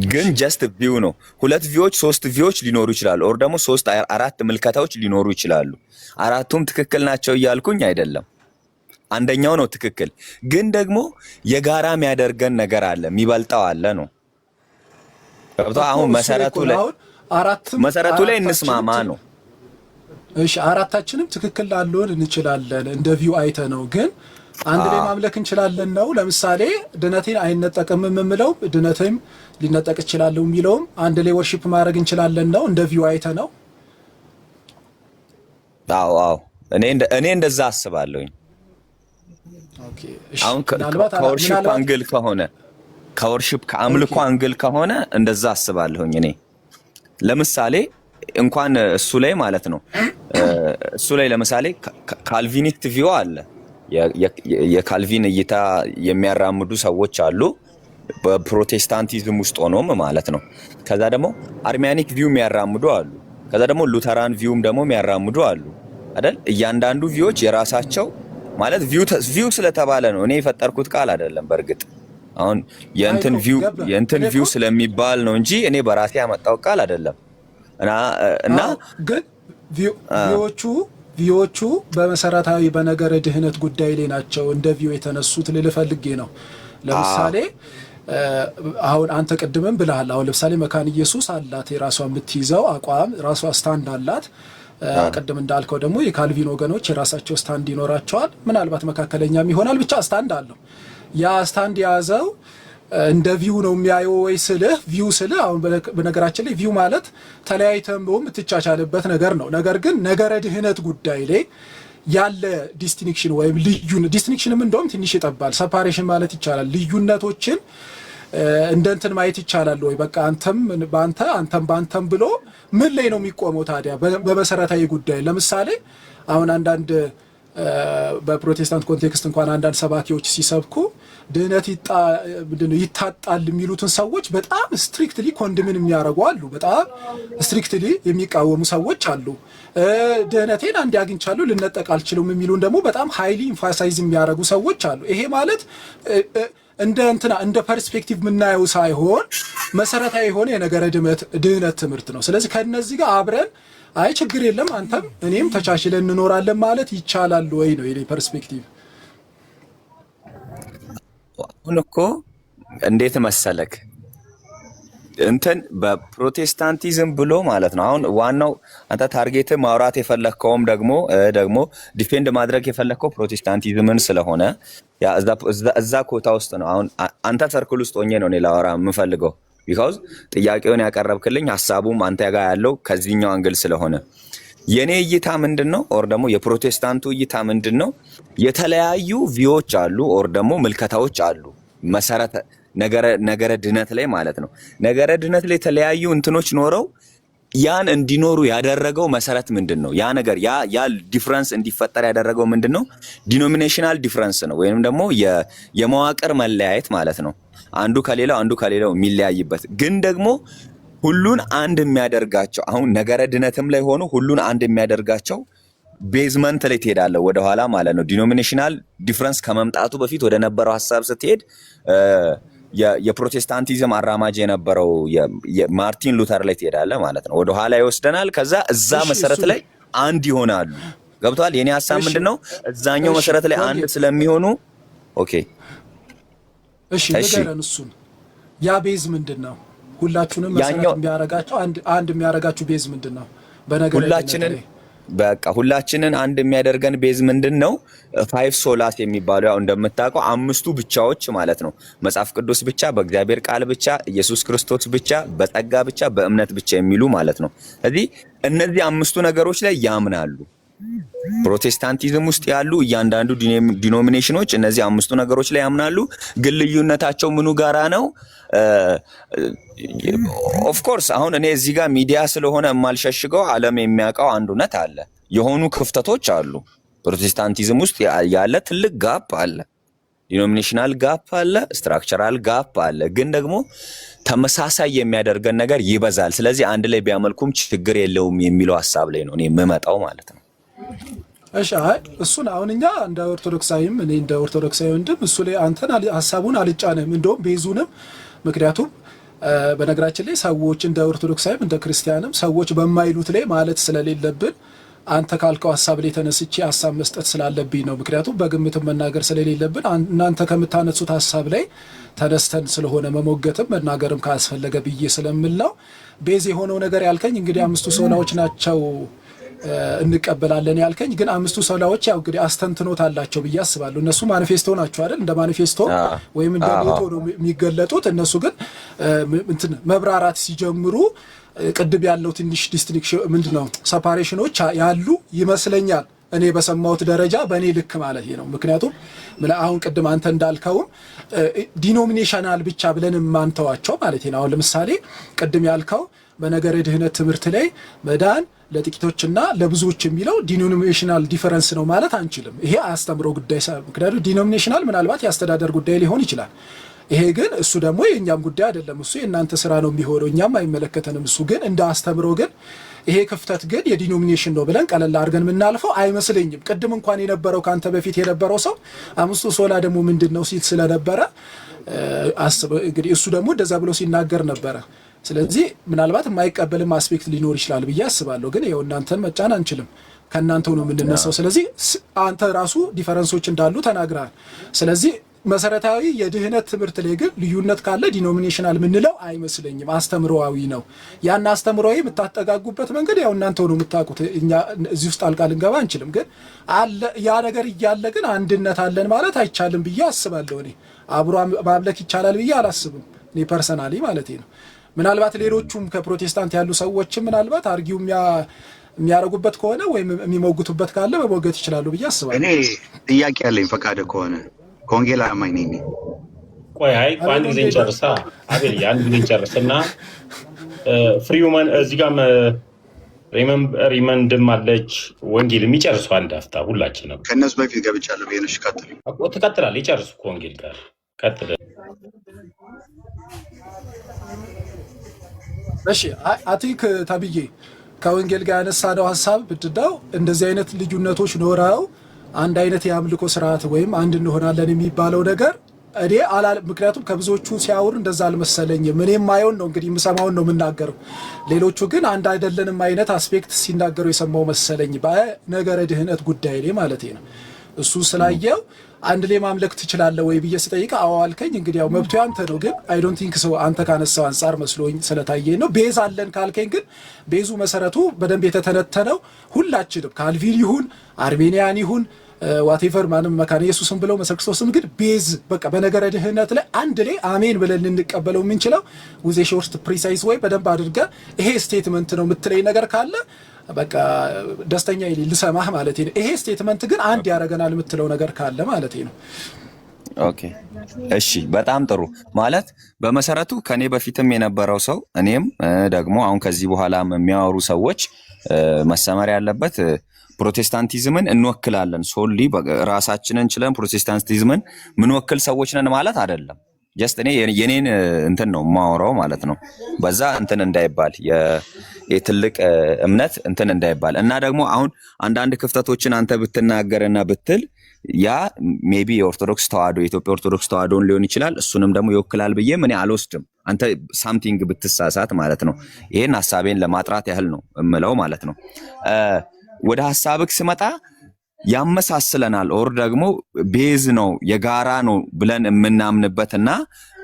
ግን ጀስት ቪው ነው። ሁለት ቪዎች ሶስት ቪዎች ሊኖሩ ይችላሉ፣ ኦር ደግሞ ሶስት አራት ምልከታዎች ሊኖሩ ይችላሉ። አራቱም ትክክል ናቸው እያልኩኝ አይደለም። አንደኛው ነው ትክክል፣ ግን ደግሞ የጋራ የሚያደርገን ነገር አለ፣ የሚበልጠው አለ ነው። አሁን መሰረቱ ላይ እንስማማ ነው። እሺ አራታችንም ትክክል ላልሆን እንችላለን እንደ ቪው አይተ ነው፣ ግን አንድ ላይ ማምለክ እንችላለን ነው። ለምሳሌ ድነቴን አይነጠቅም የምለው ድነቴም ሊነጠቅ ይችላል የሚለውም አንድ ላይ ወርሺፕ ማድረግ እንችላለን ነው እንደ ቪው አይተ ነው። አዎ እኔ እንደዛ አስባለሁኝ። ኦኬ አሁን ከወርሺፕ አንግል ከሆነ ከወርሺፕ ከአምልኮ አንግል ከሆነ እንደዛ አስባለሁኝ እኔ። ለምሳሌ እንኳን እሱ ላይ ማለት ነው እሱ ላይ ለምሳሌ ካልቪኒስት ቪው አለ፣ የካልቪን እይታ የሚያራምዱ ሰዎች አሉ በፕሮቴስታንቲዝም ውስጥ ሆኖም ማለት ነው። ከዛ ደግሞ አርሚያኒክ ቪው የሚያራምዱ አሉ። ከዛ ደግሞ ሉተራን ቪውም ደግሞ የሚያራምዱ አሉ አይደል? እያንዳንዱ ቪዎች የራሳቸው ማለት ቪው ስለተባለ ነው እኔ የፈጠርኩት ቃል አይደለም። በእርግጥ አሁን የእንትን ቪው ስለሚባል ነው እንጂ እኔ በራሴ ያመጣው ቃል አይደለም። እና ግን ቪዎቹ በመሰረታዊ በነገረ ድህነት ጉዳይ ላይ ናቸው እንደ ቪው የተነሱት ልፈልጌ ነው። ለምሳሌ አሁን አንተ ቅድምም ብለሃል። አሁን ለምሳሌ መካን ኢየሱስ አላት የራሷ የምትይዘው አቋም ራሷ ስታንድ አላት። ቅድም እንዳልከው ደግሞ የካልቪን ወገኖች የራሳቸው ስታንድ ይኖራቸዋል። ምናልባት መካከለኛም ይሆናል፣ ብቻ ስታንድ አለው። ያ ስታንድ ያዘው እንደ ቪው ነው የሚያየው ወይ ስልህ ቪው ስልህ አሁን በነገራችን ላይ ቪው ማለት ተለያይተም የምትቻቻልበት ነገር ነው። ነገር ግን ነገረ ድህነት ጉዳይ ላይ ያለ ዲስቲንክሽን ወይም ዲስቲንክሽንም እንደውም ትንሽ ይጠባል፣ ሰፓሬሽን ማለት ይቻላል። ልዩነቶችን እንደ እንትን ማየት ይቻላል ወይ በቃ አንተም በአንተ አንተም በአንተም ብሎ ምን ላይ ነው የሚቆመው ታዲያ? በመሰረታዊ ጉዳይ ለምሳሌ አሁን አንዳንድ በፕሮቴስታንት ኮንቴክስት እንኳን አንዳንድ ሰባኪዎች ሲሰብኩ ድህነት ይታጣል የሚሉትን ሰዎች በጣም ስትሪክትሊ ኮንድምን የሚያደርጉ አሉ። በጣም ስትሪክትሊ የሚቃወሙ ሰዎች አሉ። ድህነቴን አንዴ አግኝቻለሁ ልነጠቅ አልችልም የሚሉን ደግሞ በጣም ሃይሊ ኢንፋሳይዝ የሚያደርጉ ሰዎች አሉ። ይሄ ማለት እንደ ፐርስፔክቲቭ የምናየው ሳይሆን መሰረታዊ የሆነ የነገረ ድህነት ትምህርት ነው። ስለዚህ ከነዚህ ጋር አብረን አይ ችግር የለም አንተም እኔም ተቻችለን እንኖራለን ማለት ይቻላል ወይ ነው የኔ ፐርስፔክቲቭ። አሁን እኮ እንዴት መሰለክ እንትን በፕሮቴስታንቲዝም ብሎ ማለት ነው። አሁን ዋናው አንተ ታርጌት ማውራት የፈለከውም ደግሞ ዲፌንድ ማድረግ የፈለከው ፕሮቴስታንቲዝምን ስለሆነ ያ እዛ ኮታ ውስጥ ነው። አሁን አንተ ሰርክል ውስጥ ሆኜ ነው እኔ ላወራ የምፈልገው። ቢኮዝ ጥያቄውን ያቀረብክልኝ ሐሳቡም አንተ ጋር ያለው ከዚህኛው አንግል ስለሆነ የኔ እይታ ምንድነው ኦር ደግሞ የፕሮቴስታንቱ እይታ ምንድነው? የተለያዩ ቪዎች አሉ ኦር ደግሞ ምልከታዎች አሉ መሰረተ ነገረ ድነት ላይ ማለት ነው። ነገረ ድነት ላይ የተለያዩ እንትኖች ኖረው ያን እንዲኖሩ ያደረገው መሰረት ምንድነው? ያ ነገር ያ ዲፍረንስ እንዲፈጠር ያደረገው ምንድነው? ዲኖሚኔሽናል ዲፍረንስ ነው ወይንም ደግሞ የመዋቅር መለያየት ማለት ነው። አንዱ ከሌላው የሚለያይበት ግን ደግሞ ሁሉን አንድ የሚያደርጋቸው አሁን ነገረ ድነትም ላይ ሆኖ ሁሉን አንድ የሚያደርጋቸው ቤዝመንት ላይ ትሄዳለህ ወደኋላ ማለት ነው። ዲኖሚኔሽናል ዲፍረንስ ከመምጣቱ በፊት ወደ ነበረው ሐሳብ ስትሄድ የፕሮቴስታንቲዝም አራማጅ የነበረው የማርቲን ሉተር ላይ ትሄዳለህ ማለት ነው። ወደኋላ ይወስደናል። ከዛ እዛ መሰረት ላይ አንድ ይሆናሉ። ገብቷል? የኔ ሐሳብ ምንድነው? እዛኛው መሰረት ላይ አንድ ስለሚሆኑ ኦኬ እሺ ንገረን እሱን። ያ ቤዝ ምንድነው? ሁላችሁንም መሰረት የሚያረጋቸው አንድ የሚያረጋችሁ ቤዝ ምንድነው? ሁላችንን አንድ የሚያደርገን ቤዝ ምንድነው? 5 ሶላስ የሚባለው ያው እንደምታውቀው 5ቱ ብቻዎች ማለት ነው። መጽሐፍ ቅዱስ ብቻ፣ በእግዚአብሔር ቃል ብቻ፣ ኢየሱስ ክርስቶስ ብቻ፣ በጸጋ ብቻ፣ በእምነት ብቻ የሚሉ ማለት ነው። ስለዚህ እነዚህ 5ቱ ነገሮች ላይ ያምናሉ። ፕሮቴስታንቲዝም ውስጥ ያሉ እያንዳንዱ ዲኖሚኔሽኖች እነዚህ 5ቱ ነገሮች ላይ ያምናሉ። ግን ልዩነታቸው ምኑ ጋራ ነው? ኦፍ ኮርስ አሁን እኔ እዚህ ጋር ሚዲያ ስለሆነ የማልሸሽገው ዓለም የሚያውቀው አንድ እውነት አለ። የሆኑ ክፍተቶች አሉ። ፕሮቴስታንቲዝም ውስጥ ያለ ትልቅ ጋፕ አለ። ዲኖሚኔሽናል ጋፕ አለ፣ ስትራክቸራል ጋፕ አለ። ግን ደግሞ ተመሳሳይ የሚያደርገን ነገር ይበዛል። ስለዚህ አንድ ላይ ቢያመልኩም ችግር የለውም የሚለው ሐሳብ ላይ ነው እኔ የምመጣው ማለት ነው። እሺ እሱን አሁን እኛ እንደ ኦርቶዶክሳዊም እኔ እንደ ኦርቶዶክሳዊ ወንድም እሱ ላይ አንተን ሐሳቡን አልጫንም እንደውም ቤዙንም። ምክንያቱም በነገራችን ላይ ሰዎች እንደ ኦርቶዶክሳዊም እንደ ክርስቲያንም ሰዎች በማይሉት ላይ ማለት ስለሌለብን አንተ ካልከው ሐሳብ ላይ ተነስቼ ሐሳብ መስጠት ስላለብኝ ነው። ምክንያቱም በግምትም መናገር ስለሌለብን እናንተ ከምታነሱት ሐሳብ ላይ ተነስተን ስለሆነ መሞገትም መናገርም ካስፈለገ ብዬ ስለምል ነው። ቤዝ የሆነው ነገር ያልከኝ እንግዲህ 5ቱ ሶላዎች ናቸው እንቀበላለን ያልከኝ። ግን 5ቱ ሶላዎች ያው እንግዲህ አስተንትኖት አላቸው ብዬ አስባለሁ። እነሱ ማኒፌስቶ ናቸው አይደል? እንደ ማኒፌስቶ ወይም እንደ ሞቶ ነው የሚገለጡት። እነሱ ግን እንትን መብራራት ሲጀምሩ ቅድም ያለው ትንሽ ዲስቲንክሽን ምንድነው ሰፓሬሽኖች ያሉ ይመስለኛል። እኔ በሰማሁት ደረጃ በእኔ ልክ ማለት ነው። ምክንያቱም አሁን ቅድም አንተ እንዳልከውም ዲኖሚኔሽናል ብቻ ብለን ማንተዋቸው ማለት ነው። አሁን ለምሳሌ ቅድም ያልከው በነገረ ድህነት ትምህርት ላይ መዳን ለጥቂቶችና ለብዙዎች የሚለው ዲኖሚኔሽናል ዲፈረንስ ነው ማለት አንችልም። ይሄ አስተምሮ ጉዳይ ምክንያቱም ዲኖሚኔሽናል ምናልባት የአስተዳደር ጉዳይ ሊሆን ይችላል። ይሄ ግን እሱ ደግሞ የእኛም ጉዳይ አይደለም። እሱ የእናንተ ስራ ነው የሚሆነው፣ እኛም አይመለከተንም። እሱ ግን እንደ አስተምሮ ግን ይሄ ክፍተት ግን የዲኖሚኔሽን ነው ብለን ቀለል አድርገን የምናልፈው አይመስለኝም። ቅድም እንኳን የነበረው ካንተ በፊት የነበረው ሰው 5ቱ ሶላ ደግሞ ምንድነው ሲል ስለነበረ እንግዲህ እሱ ደግሞ እንደዛ ብሎ ሲናገር ነበረ። ስለዚህ ምናልባት የማይቀበልም አስፔክት ሊኖር ይችላል ብዬ አስባለሁ። ግን ይኸው እናንተን መጫን አንችልም፣ ከእናንተው ነው የምንነሳው። ስለዚህ አንተ ራሱ ዲፈረንሶች እንዳሉ ተናግረሃል። ስለዚህ መሰረታዊ የድህነት ትምህርት ላይ ግን ልዩነት ካለ ዲኖሚኔሽናል የምንለው አይመስለኝም፣ አስተምሮአዊ ነው። ያን አስተምሮአዊ የምታጠጋጉበት መንገድ ያው እናንተው ነው የምታውቁት። እኛ እዚህ ውስጥ ጣልቃ ልንገባ አንችልም። ግን አለ ያ ነገር እያለ ግን አንድነት አለን ማለት አይቻልም ብዬ አስባለሁ። እኔ አብሮ ማምለክ ይቻላል ብዬ አላስብም፣ እኔ ፐርሰናሊ ማለት ነው። ምናልባት ሌሎቹም ከፕሮቴስታንት ያሉ ሰዎችም ምናልባት አርጊው የሚያረጉበት ከሆነ ወይም የሚሞግቱበት ካለ መሞገት ይችላሉ ብዬ አስባለሁ። እኔ ጥያቄ ያለኝ ፈቃደ ከሆነ ከወንጌል አማኝ ነኝ። ቆይ አንድ ጊዜ እንጨርሳ አቤል፣ አንድ ጊዜ እንጨርስና ፍሪውማን እዚህ ጋር ሪመንድም አለች። ወንጌል የሚጨርሱ አንድ አፍታ ሁላችንም ከእነሱ በፊት ገብቻለሁ ብዬ ነሽ። ቀጥሉ እኮ ትቀጥላለህ። ይጨርሱ ከወንጌል ጋር ቀጥል። እሺ አቲክ ታብዬ ከወንጌል ጋር ያነሳነው ሐሳብ ብትዳው እንደዚህ አይነት ልዩነቶች ኖረው አንድ አይነት የአምልኮ ስርዓት ወይም አንድ እንሆናለን የሚባለው ነገር እኔ ምክንያቱም ከብዙዎቹ ሲያወሩ እንደዛ አልመሰለኝም። እኔ የማየውን ነው እንግዲህ የምሰማውን ነው የምናገረው። ሌሎቹ ግን አንድ አይደለንም አይነት አስፔክት ሲናገሩ የሰማው መሰለኝ በነገረ ድህነት ጉዳይ ላይ ማለት ነው። እሱ ስላየው አንድ ላይ ማምለክ ትችላለህ ወይ ብዬ ስጠይቅ አዎ አልከኝ። እንግዲህ ያው መብቱ ያንተ ነው፣ ግን አይ ዶንት ቲንክ ሰው አንተ ካነሳው አንጻር መስሎኝ ስለታየኝ ነው። ቤዝ አለን ካልከኝ ግን ቤዙ መሰረቱ በደንብ የተተነተነው ሁላችንም ካልቪን ይሁን አርሜኒያን ይሁን ዋቴቨር ማንም መካነ ኢየሱስን ብለው መሰረ ክርስቶስን ግን ቤዝ በቃ በነገረ ድህነት ላይ አንድ ላይ አሜን ብለን ልንቀበለው የምንችለው ውዜ ሾርት ፕሪሳይዝ ወይ በደንብ አድርገ ይሄ ስቴትመንት ነው የምትለኝ ነገር ካለ በቃ ደስተኛ ልሰማህ ማለት ነው። ይሄ ስቴትመንት ግን አንድ ያደርገናል የምትለው ነገር ካለ ማለት ነው። ኦኬ እሺ፣ በጣም ጥሩ። ማለት በመሰረቱ ከኔ በፊትም የነበረው ሰው እኔም ደግሞ አሁን ከዚህ በኋላም የሚያወሩ ሰዎች መሰመር ያለበት ፕሮቴስታንቲዝምን እንወክላለን ሶሊ ራሳችንን ችለን ፕሮቴስታንቲዝምን ምንወክል ሰዎች ነን ማለት አይደለም። ጀስት እኔ የኔን እንትን ነው ማወራው ማለት ነው። በዛ እንትን እንዳይባል የትልቅ እምነት እንትን እንዳይባል እና ደግሞ አሁን አንዳንድ ክፍተቶችን አንተ ብትናገርና ብትል ያ ሜቢ የኦርቶዶክስ ተዋህዶ የኢትዮጵያ ኦርቶዶክስ ተዋህዶን ሊሆን ይችላል። እሱንም ደግሞ ይወክላል ብዬ ምን አልወስድም። አንተ ሳምቲንግ ብትሳሳት ማለት ነው። ይሄን ሐሳቤን ለማጥራት ያህል ነው እምለው ማለት ነው። ወደ ሐሳብክ ስመጣ ያመሳስለናል ኦር ደግሞ ቤዝ ነው የጋራ ነው ብለን የምናምንበትና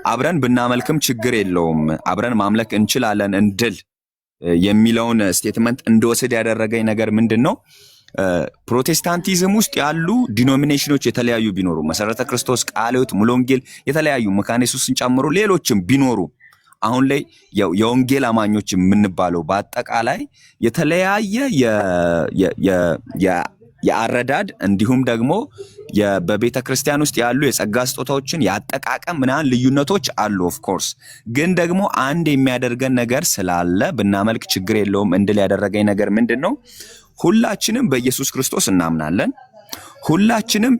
አብረን ብናመልክም ችግር የለውም አብረን ማምለክ እንችላለን እንድል የሚለውን ስቴትመንት እንደወስድ ያደረገኝ ነገር ምንድነው? ፕሮቴስታንቲዝም ውስጥ ያሉ ዲኖሚኔሽኖች የተለያዩ ቢኖሩ መሰረተ ክርስቶስ፣ ቃለ ሕይወት፣ ሙሉ ወንጌል የተለያዩ መካነ ኢየሱስን ጨምሮ ሌሎችም ቢኖሩ አሁን ላይ የወንጌል አማኞች የምንባለው በአጠቃላይ የተለያየ የአረዳድ እንዲሁም ደግሞ በቤተ ክርስቲያን ውስጥ ያሉ የጸጋ ስጦታዎችን ያጠቃቀም ምናምን ልዩነቶች አሉ። ኦፍ ኮርስ ግን ደግሞ አንድ የሚያደርገን ነገር ስላለ ብናመልክ ችግር የለውም እንድል ያደረገኝ ነገር ምንድነው? ሁላችንም በኢየሱስ ክርስቶስ እናምናለን። ሁላችንም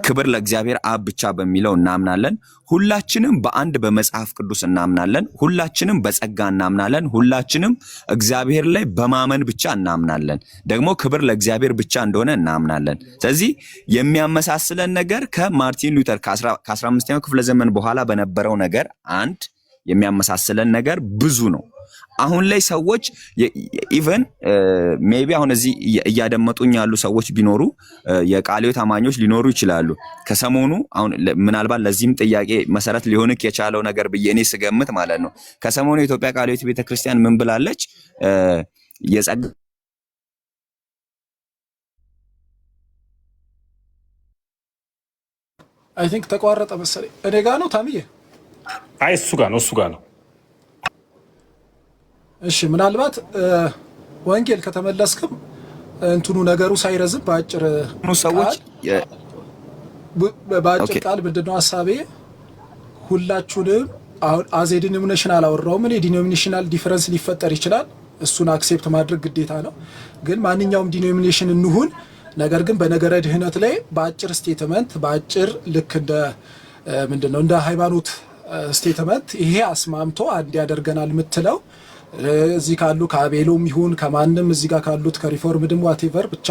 ክብር ለእግዚአብሔር አብ ብቻ በሚለው እናምናለን። ሁላችንም በአንድ በመጽሐፍ ቅዱስ እናምናለን። ሁላችንም በጸጋ እናምናለን። ሁላችንም እግዚአብሔር ላይ በማመን ብቻ እናምናለን። ደግሞ ክብር ለእግዚአብሔር ብቻ እንደሆነ እናምናለን። ስለዚህ የሚያመሳስለን ነገር ከማርቲን ሉተር ከ15ኛው ክፍለ ዘመን በኋላ በነበረው ነገር አንድ የሚያመሳስለን ነገር ብዙ ነው። አሁን ላይ ሰዎች ኢቨን ሜቢ አሁን እዚህ እያደመጡኝ ያሉ ሰዎች ቢኖሩ የቃለ ሕይወት አማኞች ሊኖሩ ይችላሉ። ከሰሞኑ አሁን ምናልባት ለዚህም ጥያቄ መሰረት ሊሆንክ የቻለው ነገር ብዬ እኔ ስገምት ማለት ነው ከሰሞኑ የኢትዮጵያ ቃለ ሕይወት ቤተክርስቲያን ምን ብላለች? የጸጋ አይ ቲንክ ተቋረጠ መሰለኝ። እኔ ጋር ነው ታምዬ? አይ እሱ ጋር ነው። እሺ ምናልባት ወንጌል ከተመለስክም እንትኑ ነገሩ ሳይረዝም በአጭር ሰዎች በአጭር ቃል ምንድነው ሐሳቤ? ሁላችሁንም አሁን አዜ ዲኖሚኔሽን አላወራውም እኔ። ዲኖሚኔሽናል ዲፈረንስ ሊፈጠር ይችላል፣ እሱን አክሴፕት ማድረግ ግዴታ ነው። ግን ማንኛውም ዲኖሚኔሽን እንሁን፣ ነገር ግን በነገረ ድህነት ላይ በአጭር ስቴትመንት በአጭር ልክ እንደ ምንድነው እንደ ሃይማኖት ስቴትመንት ይሄ አስማምቶ አንድ ያደርገናል የምትለው እዚህ ካሉ ከአቤሎም ይሁን ከማንም እዚህ ጋር ካሉት ከሪፎርምድም ዋቴቨር ብቻ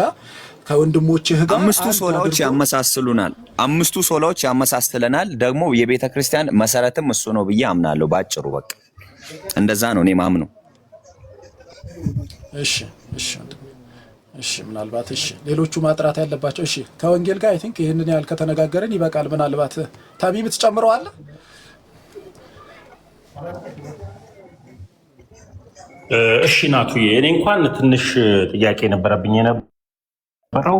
ከወንድሞችህ ጋር አምስቱ ሶላዎች ያመሳስለናል። ደግሞ የቤተ ክርስቲያን መሰረትም እሱ ነው ብዬ አምናለሁ። ባጭሩ በቃ እንደዛ ነው እኔ ማምነው። እሺ ምናልባት ሌሎቹ ማጥራት ያለባቸው ከወንጌል ጋር አይ ቲንክ ይሄንን ያህል ከተነጋገርን ይበቃል። ምናልባት ታሚ የምትጨምረው አለ? እሺ ናቱዬ፣ እኔ እንኳን ትንሽ ጥያቄ ነበረብኝ የነበረው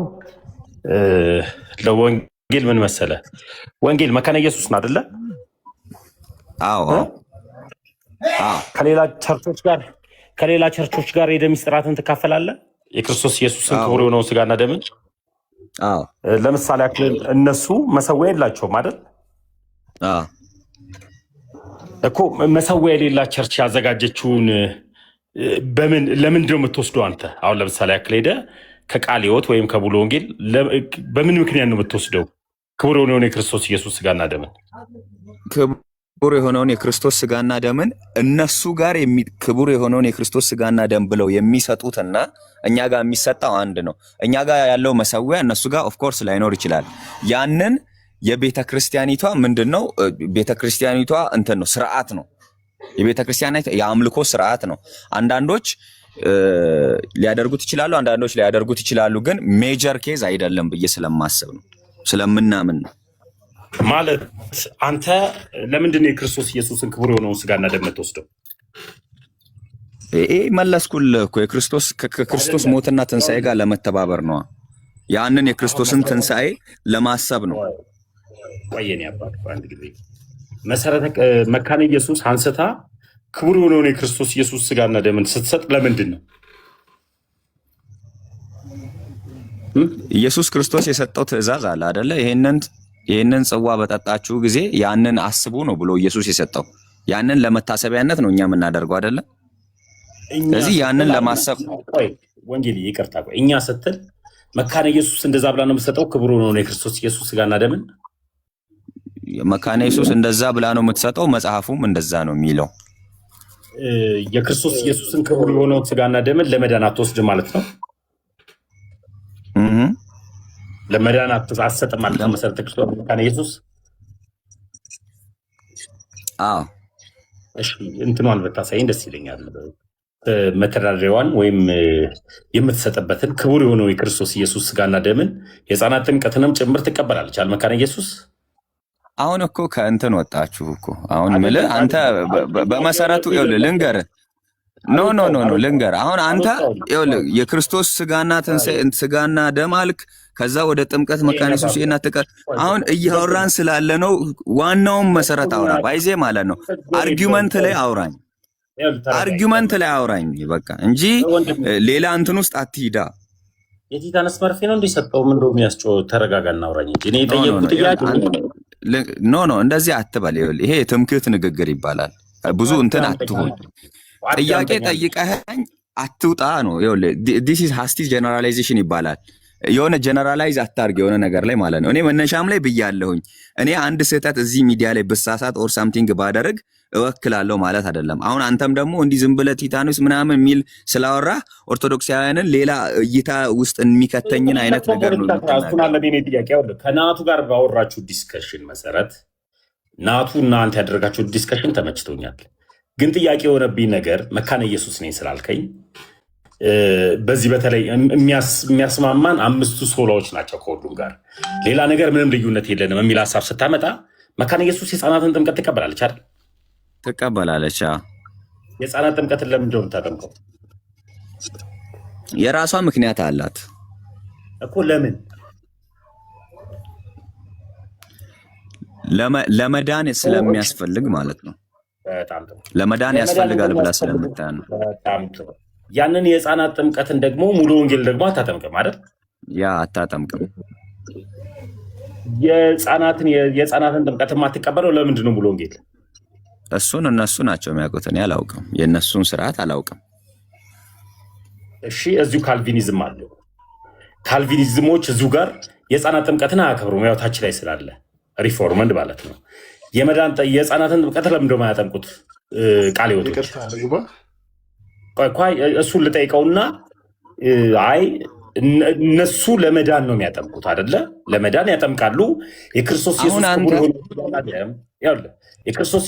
ለወንጌል ምን መሰለ፣ ወንጌል መካነ ኢየሱስ ነው አይደለ? አዎ። ከሌላ ቸርቾች ጋር የደም ምስጢራትን ትካፈላለህ? የክርስቶስ ኢየሱስን ክቡር የሆነውን ስጋና ደምን። አዎ። ለምሳሌ ያክል እነሱ መሰዊያ የላቸውም አይደል? አዎ እኮ መሰዊያ የሌላ ቸርች ያዘጋጀችውን ለምንድን ነው የምትወስደው አንተ? አሁን ለምሳሌ ያክል ሄደህ ከቃለ ሕይወት ወይም ከሙሉ ወንጌል በምን ምክንያት ነው የምትወስደው ክቡር የሆነውን የክርስቶስ ኢየሱስ ስጋና ደምን? ክቡር የሆነውን የክርስቶስ ስጋና ደምን እነሱ ጋር ክቡር የሆነውን የክርስቶስ ስጋና ደም ብለው የሚሰጡትና እኛ ጋር የሚሰጠው አንድ ነው። እኛ ጋር ያለው መሰዊያ እነሱ ጋር ኦፍ ኮርስ ላይኖር ይችላል። ያንን የቤተ ክርስቲያኒቷ ምንድነው? ቤተ ክርስቲያኒቷ እንትን ነው፣ ስርዓት ነው። የቤተ ክርስቲያኒቷ የአምልኮ ስርዓት ነው። አንዳንዶች ሊያደርጉት ይችላሉ፣ አንዳንዶች ሊያደርጉት ይችላሉ። ግን ሜጀር ኬዝ አይደለም ብዬ ስለማስብ ነው፣ ስለምናምን ነው። ማለት አንተ ለምንድን ነው የክርስቶስ ኢየሱስን ክቡር የሆነውን ስጋና ደም የምትወስደው? መለስኩልህ እኮ ከክርስቶስ ሞትና ትንሣኤ ጋር ለመተባበር ነው። ያንን የክርስቶስን ትንሣኤ ለማሰብ ነው። ቆየኔ አባት አንድ ጊዜ መሰረተ መካነ ኢየሱስ አንስታ ክቡር የሆነውን የክርስቶስ ኢየሱስ ስጋና ደምን ስትሰጥ ለምንድን ነው? ኢየሱስ ክርስቶስ የሰጠው ትእዛዝ አለ አይደለ? ይሄንን ጽዋ በጠጣችሁ ጊዜ ያንን አስቡ ነው ብሎ ኢየሱስ የሰጠው። ያንን ለመታሰቢያነት ነው እኛ የምናደርገው አይደለ? ስለዚህ ያንን ለማሰብ ወንጌል ይቅርታ፣ እኛ ስትል መካነ ኢየሱስ እንደዛ ብላ ነው የምትሰጠው ክቡር የሆነውን የክርስቶስ ኢየሱስ ስጋና ደምን። መካነ ኢየሱስ እንደዛ ብላ ነው የምትሰጠው፣ መጽሐፉም እንደዛ ነው የሚለው። የክርስቶስ ኢየሱስን ክቡር የሆነውን ስጋና ደምን ለመዳን አትወስድ ማለት ነው። ለመዳን አትሰጥ ማለት ነው። መሰረተ ክርስቶስ መካነ ኢየሱስ እሺ፣ እንትኗን ብታሳይኝ ደስ ይለኛል። መተዳደሪያዋን ወይም የምትሰጥበትን ክቡር የሆነው የክርስቶስ ኢየሱስ ስጋና ደምን የሕፃናት ጥምቀትንም ጭምር ትቀበላለች አለ መካነ ኢየሱስ። አሁን እኮ ከእንትን ወጣችሁ እኮ። አሁን ምልህ አንተ በመሰረቱ ልንገርህ፣ ኖ ልንገርህ። አሁን አንተ የክርስቶስ ስጋና ደም አልክ፣ ከዛ ወደ ጥምቀት መካነ ኢየሱስ አሁን እያወራን ስላለ ነው። ዋናውን መሰረት አውራ ባይዜ ማለት ነው። አርጊመንት ላይ አውራኝ በቃ እንጂ ሌላ እንትን ውስጥ አትሂዳ። የቲታነስ መርፌ ነው እንዲሰጠው ምን እንደው የሚያስጨው ተረጋጋና አውራኝ እንጂ እኔ የጠየቁት ጥያቄ ኖ እንደዚህ አትበል። ይሄ የትምክህት ንግግር ይባላል። ብዙ እንትን አትሁን። ጥያቄ ጠይቀኸኝ አትውጣ ነው። ዲስ ኢዝ ሃስቲ ጀነራላይዜሽን ይባላል። የሆነ ጀነራላይዝ አታርግ የሆነ ነገር ላይ ማለት ነው። እኔ መነሻም ላይ ብያለሁኝ። እኔ አንድ ስህተት እዚህ ሚዲያ ላይ ብሳሳት ኦር ሳምቲንግ ባደረግ እወክላለሁ ማለት አይደለም። አሁን አንተም ደግሞ እንዲህ ዝም ብለህ ቲታኖስ ምናምን የሚል ስላወራ ኦርቶዶክሳውያንን ሌላ እይታ ውስጥ የሚከተኝን አይነት ነገር ነው። ከናቱ ጋር ባወራችሁ ዲስከሽን መሰረት ናቱ እና አንተ ያደረጋችሁ ዲስከሽን ተመችቶኛል። ግን ጥያቄ የሆነብኝ ነገር መካነ ኢየሱስ ነኝ ስላልከኝ በዚህ በተለይ የሚያስማማን 5ቱ ሶላዎች ናቸው ከሁሉም ጋር ሌላ ነገር ምንም ልዩነት የለንም የሚል ሀሳብ ስታመጣ መካነ ኢየሱስ የሕፃናትን ጥምቀት ትቀበላለች አይደል? ትቀበላለች። የሕፃናት ጥምቀትን ለምንድን ነው የምታጠምቀው? የራሷ ምክንያት አላት እኮ። ለምን? ለመዳን ስለሚያስፈልግ ማለት ነው። በጣም ጥሩ። ለመዳን ያስፈልጋል ብላ ስለምታያ ነው። በጣም ጥሩ። ያንን የሕፃናት ጥምቀትን ደግሞ ሙሉ ወንጌል ደግሞ አታጠምቅም አይደል? ያ አታጠምቅም። የሕፃናትን ጥምቀት የማትቀበለው ለምንድን ነው ሙሉ ወንጌል? እሱን እነሱ ናቸው የሚያውቁት። እኔ አላውቅም፣ የእነሱን ስርዓት አላውቅም። እሺ፣ እዚሁ ካልቪኒዝም አለው። ካልቪኒዝሞች እዚሁ ጋር የሕፃናት ጥምቀትን አያከብሩም። ያው ታች ላይ ስላለ ሪፎርመንድ ማለት ነው። የሕፃናትን ጥምቀት ለምንድን ነው የማያጠምቁት? ቃለ ሕይወቶች እሱን ልጠይቀውና አይ እነሱ ለመዳን ነው የሚያጠምቁት አይደለ? ለመዳን ያጠምቃሉ። የክርስቶስ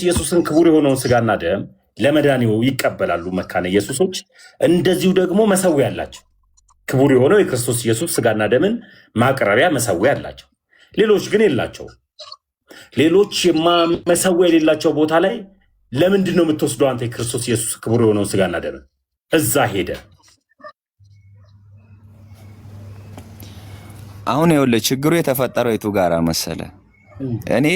ኢየሱስን ክቡር የሆነውን ስጋና ደም ለመዳን ይቀበላሉ መካነ ኢየሱሶች። እንደዚሁ ደግሞ መሰዊያ አላቸው። ክቡር የሆነው የክርስቶስ ኢየሱስ ስጋና ደምን ማቅረቢያ መሰዊያ አላቸው። ሌሎች ግን የላቸው። ሌሎች መሰዊያ የሌላቸው ቦታ ላይ ለምንድን ነው የምትወስደው አንተ የክርስቶስ ኢየሱስ ክቡር የሆነውን ስጋና ደምን? እዛ ሄደ አሁን ይኸውልህ ችግሩ የተፈጠረው የቱ ጋር መሰለ? እኔ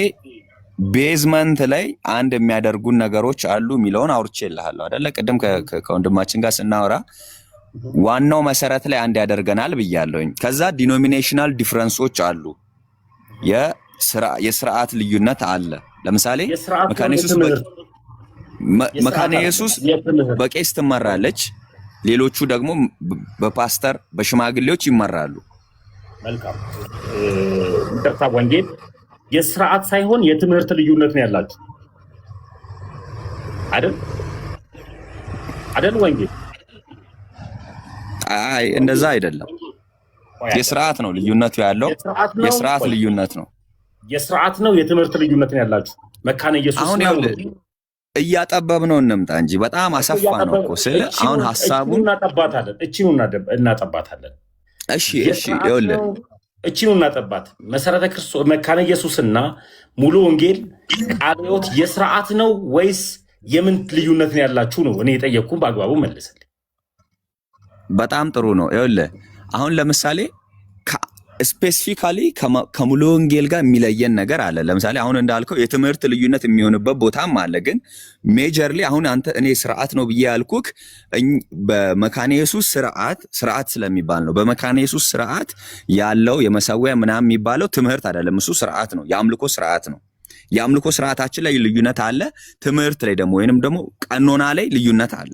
ቤዝመንት ላይ አንድ የሚያደርጉን ነገሮች አሉ የሚለውን አውርቼልሃለሁ አይደለ? ቅድም ከወንድማችን ጋር ስናወራ ዋናው መሰረት ላይ አንድ ያደርገናል ብያለሁኝ። ከዛ ዲኖሚኔሽናል ዲፍረንሶች አሉ፣ የስርዓት ልዩነት አለ። ለምሳሌ መካነ ኢየሱስ መካነ ኢየሱስ በቄስ ትመራለች፣ ሌሎቹ ደግሞ በፓስተር በሽማግሌዎች ይመራሉ። መልካም ይቅርታ፣ ወንጌል የስርዓት ሳይሆን የትምህርት ልዩነት ነው ያላችሁ አይደል? ወንጌል አይ እንደዛ አይደለም። የስርዓት ነው ልዩነቱ ያለው። የስርዓት ልዩነት ነው። የስርዓት ነው የትምህርት ልዩነት ነው ያላችሁ። መካነ ኢየሱስ አሁን ያው እያጠበብ ነው እንምጣ እንጂ በጣም አሰፋ ነው እኮ ስለ አሁን ሐሳቡን እናጠባታለን። እሺ ይኸውልህ እቺኑ እናጠባት። መሰረተ ክርስቶስ መካነ ኢየሱስና ሙሉ ወንጌል ቃለ ሕይወት የስርዓት ነው ወይስ የምን ልዩነት ነው ያላችሁ ነው እኔ የጠየቅኩህ። በአግባቡ መልስልኝ። በጣም ጥሩ ነው። ይኸውልህ አሁን ለምሳሌ ስፔሲፊካሊ ከሙሉ ወንጌል ጋር የሚለየን ነገር አለ። ለምሳሌ አሁን እንዳልከው የትምህርት ልዩነት የሚሆንበት ቦታም አለ። ግን ሜጀርሊ አሁን እኔ ስርዓት ነው ብዬ ያልኩክ በመካነ ኢየሱስ ስርዓት ስለሚባል ነው። በመካነ ኢየሱስ ስርዓት ያለው የመሰዊያ ምናምን የሚባለው ትምህርት አይደለም፣ እሱ ስርዓት ነው፣ የአምልኮ ስርዓት ነው። የአምልኮ ስርዓታችን ላይ ልዩነት አለ። ትምህርት ላይ ደግሞ ወይንም ደግሞ ቀኖና ላይ ልዩነት አለ።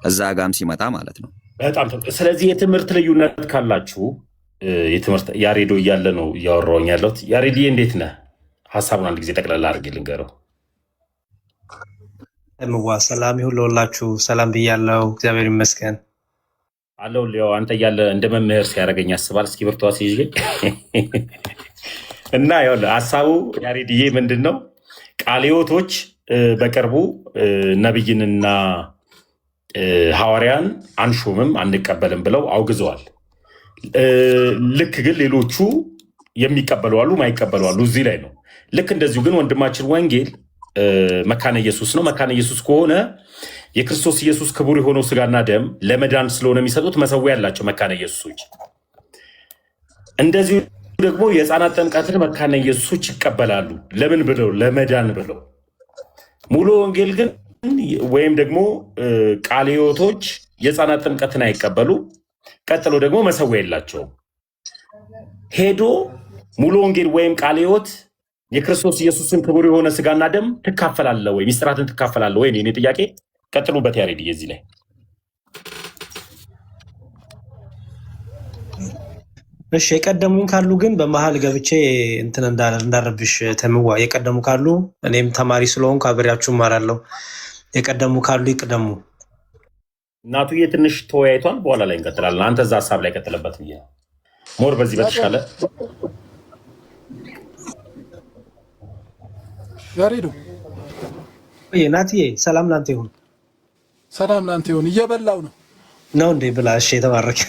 እዛ ጋም ሲመጣ ማለት ነው። በጣም ስለዚህ የትምህርት ልዩነት ካላችሁ የትምህርት ያሬዶ እያለ ነው እያወራሁኝ ያለሁት። ያሬድዬ እንዴት ነህ? ሀሳቡን አንድ ጊዜ ጠቅላላ አድርጌ ልንገረው። ሰላም ይሁን ለሁላችሁ። ሰላም ብያለሁ። እግዚአብሔር ይመስገን አለው። ያው አንተ እያለ እንደ መምህር ሲያደርገኝ ያስባል። እስኪ ብርቷ ሲይዤ እና ያው ሀሳቡ ያሬድዬ ምንድን ነው ቃለ ሕይወቶች በቅርቡ ነብይንና ሐዋርያን አንሹምም አንቀበልም ብለው አውግዘዋል። ልክ ግን ሌሎቹ የሚቀበሉ አሉ፣ ማይቀበሉ አሉ። እዚህ ላይ ነው። ልክ እንደዚሁ ግን ወንድማችን ወንጌል መካነ ኢየሱስ ነው። መካነ ኢየሱስ ከሆነ የክርስቶስ ኢየሱስ ክቡር የሆነው ስጋና ደም ለመዳን ስለሆነ የሚሰጡት መሰዊያ ያላቸው መካነ ኢየሱሶች፣ እንደዚሁ ደግሞ የሕፃናት ጥምቀትን መካነ ኢየሱሶች ይቀበላሉ። ለምን ብለው? ለመዳን ብለው። ሙሉ ወንጌል ግን ወይም ደግሞ ቃለ ሕይወቶች የሕፃናት ጥምቀትን አይቀበሉ። ቀጥሎ ደግሞ መሰዊያ የላቸውም። ሄዶ ሙሉ ወንጌል ወይም ቃለ ሕይወት የክርስቶስ ኢየሱስን ክቡር የሆነ ስጋና ደም ትካፈላለህ ወይ? ሚስጥራትን ትካፈላለህ ወይ? እኔ ጥያቄ። ቀጥሉበት ያሬድ እዚህ ላይ እሺ። የቀደሙኝ ካሉ ግን በመሀል ገብቼ እንትን እንዳረብሽ ተምዋ። የቀደሙ ካሉ እኔም ተማሪ ስለሆንኩ አብሬያችሁ እማራለሁ። የቀደሙ ካሉ ይቅደሙ። እናቱዬ ትንሽ ተወያይቷል። በኋላ ላይ እንቀጥላለን። አንተ እዛ ሀሳብ ላይ ቀጥለበት ብዬ ነው። ሞር በዚህ በተሻለ ያሬዱ ናትዬ ሰላም ላንተ ይሁን። ሰላም ላንተ ይሁን። እየበላው ነው እንዴ? ብላ። እሺ የተባረከ።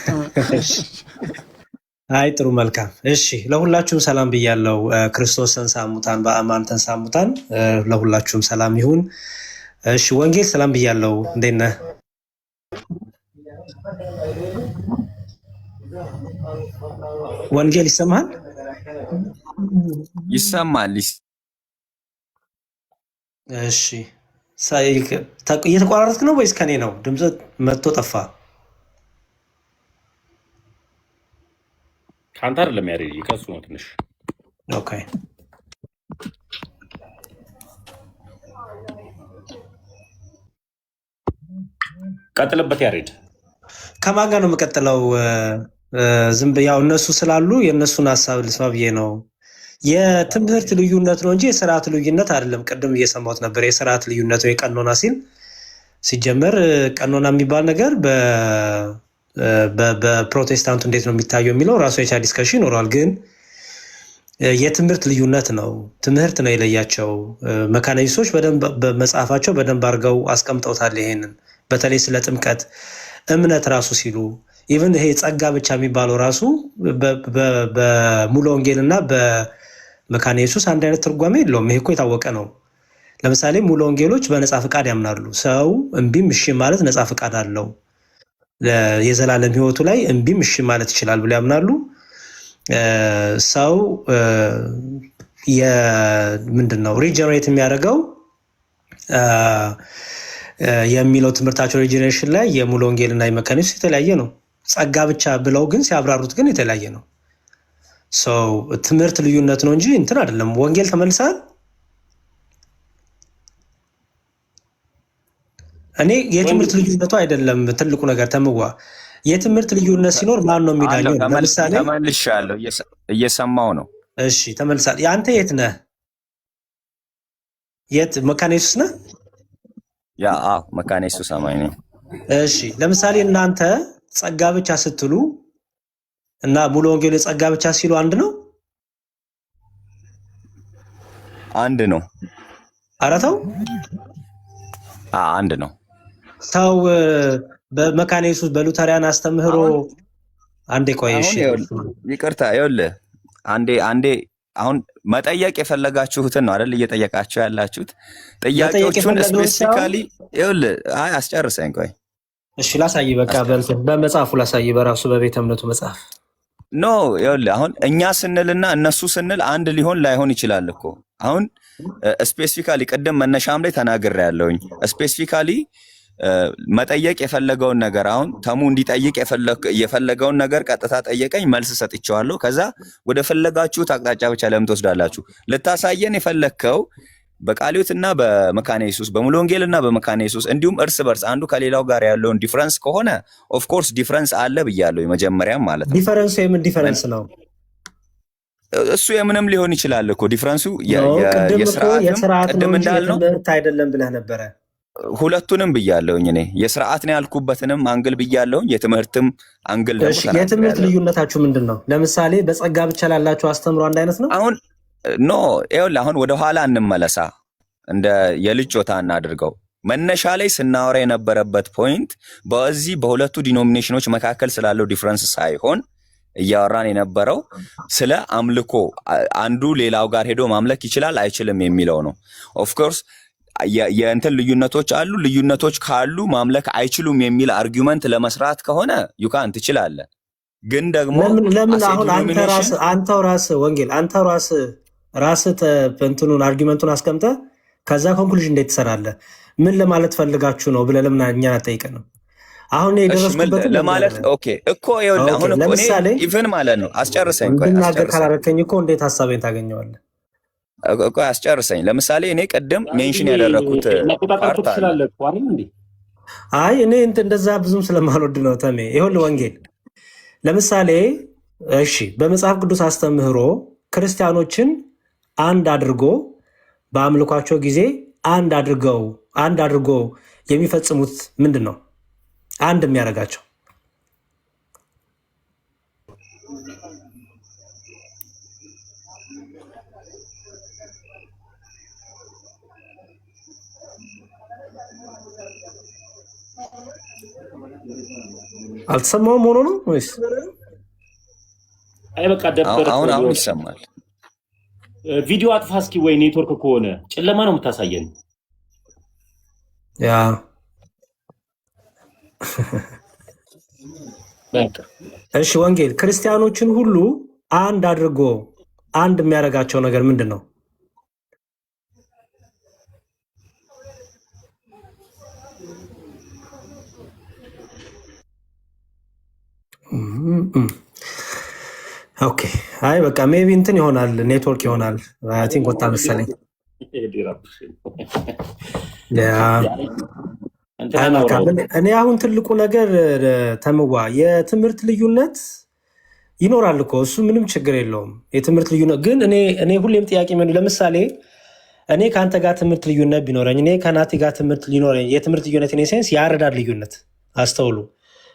አይ ጥሩ መልካም። እሺ ለሁላችሁም ሰላም ብያለሁ። ክርስቶስ ተንሥአ እሙታን በአማን ተንሥአ እሙታን። ለሁላችሁም ሰላም ይሁን። እሺ ወንጌል ሰላም ብያለሁ። እንዴት ነህ? ወንጌል ይሰማል? ይሰማል። እሺ እየተቋረጥክ ነው ወይስ ከኔ ነው? ድምፅ መጥቶ ጠፋ። ከአንተ አይደለም ያሬድ፣ ከሱ ነው ትንሽ። ኦኬ ቀጥልበት ያሬድ። ከማን ጋር ነው የምቀጥለው? ዝም ያው እነሱ ስላሉ የእነሱን ሀሳብ ልስማ ብዬ ነው። የትምህርት ልዩነት ነው እንጂ የስርዓት ልዩነት አይደለም። ቅድም እየሰማሁት ነበር። የስርዓት ልዩነት ወይ ቀኖና ሲል ሲጀመር ቀኖና የሚባል ነገር በፕሮቴስታንቱ እንዴት ነው የሚታየው የሚለው ራሱ የቻ ዲስከሽን ይኖራል። ግን የትምህርት ልዩነት ነው። ትምህርት ነው የለያቸው። መካነ ኢየሱሶች በደንብ በመጽሐፋቸው በደንብ አድርገው አስቀምጠውታል። ይሄንን በተለይ ስለ ጥምቀት እምነት ራሱ ሲሉ ኢቭን ይሄ ጸጋ ብቻ የሚባለው ራሱ በሙሉ ወንጌልና በመካነ ኢየሱስ አንድ አይነት ትርጓሜ የለውም። ይሄ እኮ የታወቀ ነው። ለምሳሌ ሙሉ ወንጌሎች በነፃ ፍቃድ ያምናሉ። ሰው እምቢም እሺ ማለት ነፃ ፍቃድ አለው። የዘላለም ሕይወቱ ላይ እምቢም እሺ ማለት ይችላል ብሎ ያምናሉ። ሰው ምንድን ነው ሪጀነሬት የሚያደርገው የሚለው ትምህርታቸው ሪጀነሬሽን ላይ የሙሉ ወንጌልና የመካነ ኢየሱስ የተለያየ ነው። ጸጋ ብቻ ብለው ግን ሲያብራሩት ግን የተለያየ ነው። ትምህርት ልዩነት ነው እንጂ እንትን አይደለም። ወንጌል ተመልሳል። እኔ የትምህርት ልዩነቱ አይደለም ትልቁ ነገር ተምዋ የትምህርት ልዩነት ሲኖር ማን ነው የሚዳኘው? ለምሳሌ ተመልሻለሁ፣ እየሰማው ነው። እሺ ተመልሳል። ያንተ የት ነህ? የት መካነ ኢየሱስ ነህ? ያ መካነ ኢየሱስ አማኝ ነኝ። እሺ ለምሳሌ እናንተ ጸጋ ብቻ ስትሉ እና ሙሉ ወንጌል ጸጋ ብቻ ሲሉ አንድ ነው? አንድ ነው። ኧረ ተው፣ አንድ ነው። ተው በመካነ ኢየሱስ በሉተሪያን አስተምህሮ አንዴ ቆይ። እሺ ይቅርታ፣ ይኸውልህ አንዴ አሁን መጠየቅ የፈለጋችሁትን ነው አይደል እየጠየቃችሁ ያላችሁት ጥያቄዎቹን ስፔሲፊካሊ ይኸውልህ። አይ አስጨርሰኝ ቆይ። እሺ ላሳይ፣ በቃ በመጽሐፉ ላሳይ፣ በራሱ በቤተ እምነቱ መጽሐፍ ኖ። ይኸውልህ አሁን እኛ ስንልና እነሱ ስንል አንድ ሊሆን ላይሆን ይችላል እኮ። አሁን ስፔሲፊካሊ ቅድም መነሻም ላይ ተናግሬያለሁኝ። ስፔሲፊካሊ መጠየቅ የፈለገውን ነገር አሁን ተሙ እንዲጠይቅ የፈለገውን ነገር ቀጥታ ጠየቀኝ፣ መልስ ሰጥቼዋለሁ። ከዛ ወደ ፈለጋችሁት አቅጣጫ ብቻ ለምን ትወስዳላችሁ? ልታሳየን የፈለግከው በቃሊዮትና በመካነ ኢየሱስ በሙሉ ወንጌልና በመካነ ኢየሱስ እንዲሁም እርስ በርስ አንዱ ከሌላው ጋር ያለውን ዲፍረንስ ከሆነ ኦፍ ኮርስ ዲፍረንስ አለ ብያለሁ፣ የመጀመሪያም ማለት ነው። ዲፍረንሱ የምን ዲፍረንስ ነው? እሱ የምንም ሊሆን ይችላል እኮ ዲፍረንሱ የስርዓት ነው እንጂ የትምህርት አይደለም ብለህ ነበረ። ሁለቱንም ብያለሁኝ እኔ። የስርዓት ነው ያልኩበትንም አንግል ብያለሁኝ፣ የትምህርትም አንግል ደግሞ ተናግሬያለሁ። የትምህርት ልዩነታችሁ ምንድን ነው? ለምሳሌ በጸጋ ብቻ ላላችሁ አስተምሮ አንድ አይነት ነው? አሁን ኖ ይኸውልህ፣ አሁን ወደኋላ እንመለሳ፣ እንደ የልጅ ጮታ እናድርገው። መነሻ ላይ ስናወራ የነበረበት ፖይንት በዚህ በሁለቱ ዲኖሚኔሽኖች መካከል ስላለው ዲፍረንስ ሳይሆን እያወራን የነበረው ስለ አምልኮ፣ አንዱ ሌላው ጋር ሄዶ ማምለክ ይችላል አይችልም የሚለው ነው። ኦፍኮርስ የእንትን ልዩነቶች አሉ። ልዩነቶች ካሉ ማምለክ አይችሉም የሚል አርጊውመንት ለመስራት ከሆነ ዩካን ትችላለህ። ግን ደግሞ ለምን አሁን አንተው ራስህ ወንጌል አንተው ራስህ እንትኑን አርጊውመንቱን አስቀምጠህ ከዛ ኮንክሉዥን እንዴት ትሰራለህ? ምን ለማለት ፈልጋችሁ ነው ብለህ ለምን እኛን አትጠይቀንም? አሁን የደረስኩበት ለማለት ኦኬ እኮ ይኸውልህ፣ አሁን እኮ እኔ ኢቭን ማለት ነው አስጨርሰኝ። ቆይ እንድናገር ካላረከኝ እኮ እንዴት ሐሳቤን ታገኘዋለህ? ቆይ አስጨርሰኝ። ለምሳሌ እኔ ቀደም ሜንሽን ያደረኩት ፓርት አለ። አይ እኔ እንደዛ ብዙም ስለማልወድ ነው ተሜ። ይኸውልህ ወንጌል ለምሳሌ እሺ፣ በመጽሐፍ ቅዱስ አስተምህሮ ክርስቲያኖችን አንድ አድርጎ በአምልኳቸው ጊዜ አንድ አድርጎ የሚፈጽሙት ምንድን ነው? አንድ የሚያደርጋቸው አልተሰማውም ሆኖ ነው ወይስ? አይ በቃ ደበረ። አሁን ይሰማል። ቪዲዮ አጥፋ እስኪ፣ ወይ ኔትወርክ ከሆነ ጨለማ ነው የምታሳየን። ያ እሺ ወንጌል ክርስቲያኖችን ሁሉ አንድ አድርጎ አንድ የሚያደርጋቸው ነገር ምንድን ነው? ኦኬ አይ በቃ ሜቢ እንትን ይሆናል፣ ኔትወርክ ይሆናል። አይ ቲንክ ወጣ መሰለኝ። እኔ አሁን ትልቁ ነገር ተምዋ የትምህርት ልዩነት ይኖራል እኮ እሱ ምንም ችግር የለውም። የትምህርት ልዩነት ግን እኔ ሁሌም ጥያቄ ምን ለምሳሌ እኔ ከአንተ ጋር ትምህርት ልዩነት ቢኖረኝ እኔ ከናቲ ጋር ትምህርት ሊኖረኝ የትምህርት ልዩነት ኔ ሴንስ የአረዳድ ልዩነት አስተውሉ።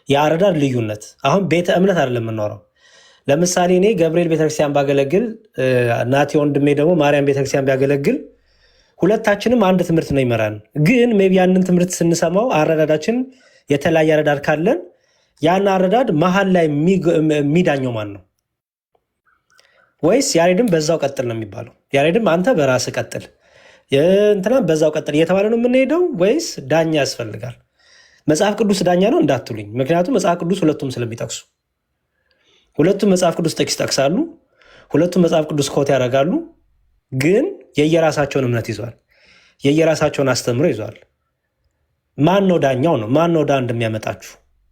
የአረዳድ ልዩነት አሁን ቤተ እምነት አይደለም የምኖረው። ለምሳሌ እኔ ገብርኤል ቤተክርስቲያን ባገለግል ናቲ ወንድሜ ደግሞ ማርያም ቤተክርስቲያን ቢያገለግል ሁለታችንም አንድ ትምህርት ነው ይመራን። ግን ሜቢ ያንን ትምህርት ስንሰማው አረዳዳችን የተለያየ አረዳድ ካለን ያን አረዳድ መሀል ላይ የሚዳኘው ማን ነው? ወይስ ያሬድም በዛው ቀጥል ነው የሚባለው? ያሬድም አንተ በራስህ ቀጥል እንትና በዛው ቀጥል እየተባለ ነው የምንሄደው? ወይስ ዳኛ ያስፈልጋል? መጽሐፍ ቅዱስ ዳኛ ነው እንዳትሉኝ። ምክንያቱም መጽሐፍ ቅዱስ ሁለቱም ስለሚጠቅሱ ሁለቱም መጽሐፍ ቅዱስ ጥቅስ ይጠቅሳሉ። ሁለቱም መጽሐፍ ቅዱስ ኮት ያደርጋሉ። ግን የየራሳቸውን እምነት ይዟል፣ የየራሳቸውን አስተምሮ ይዟል። ማን ነው ዳኛው ነው? ማን ነው ዳ እንደሚያመጣችሁ?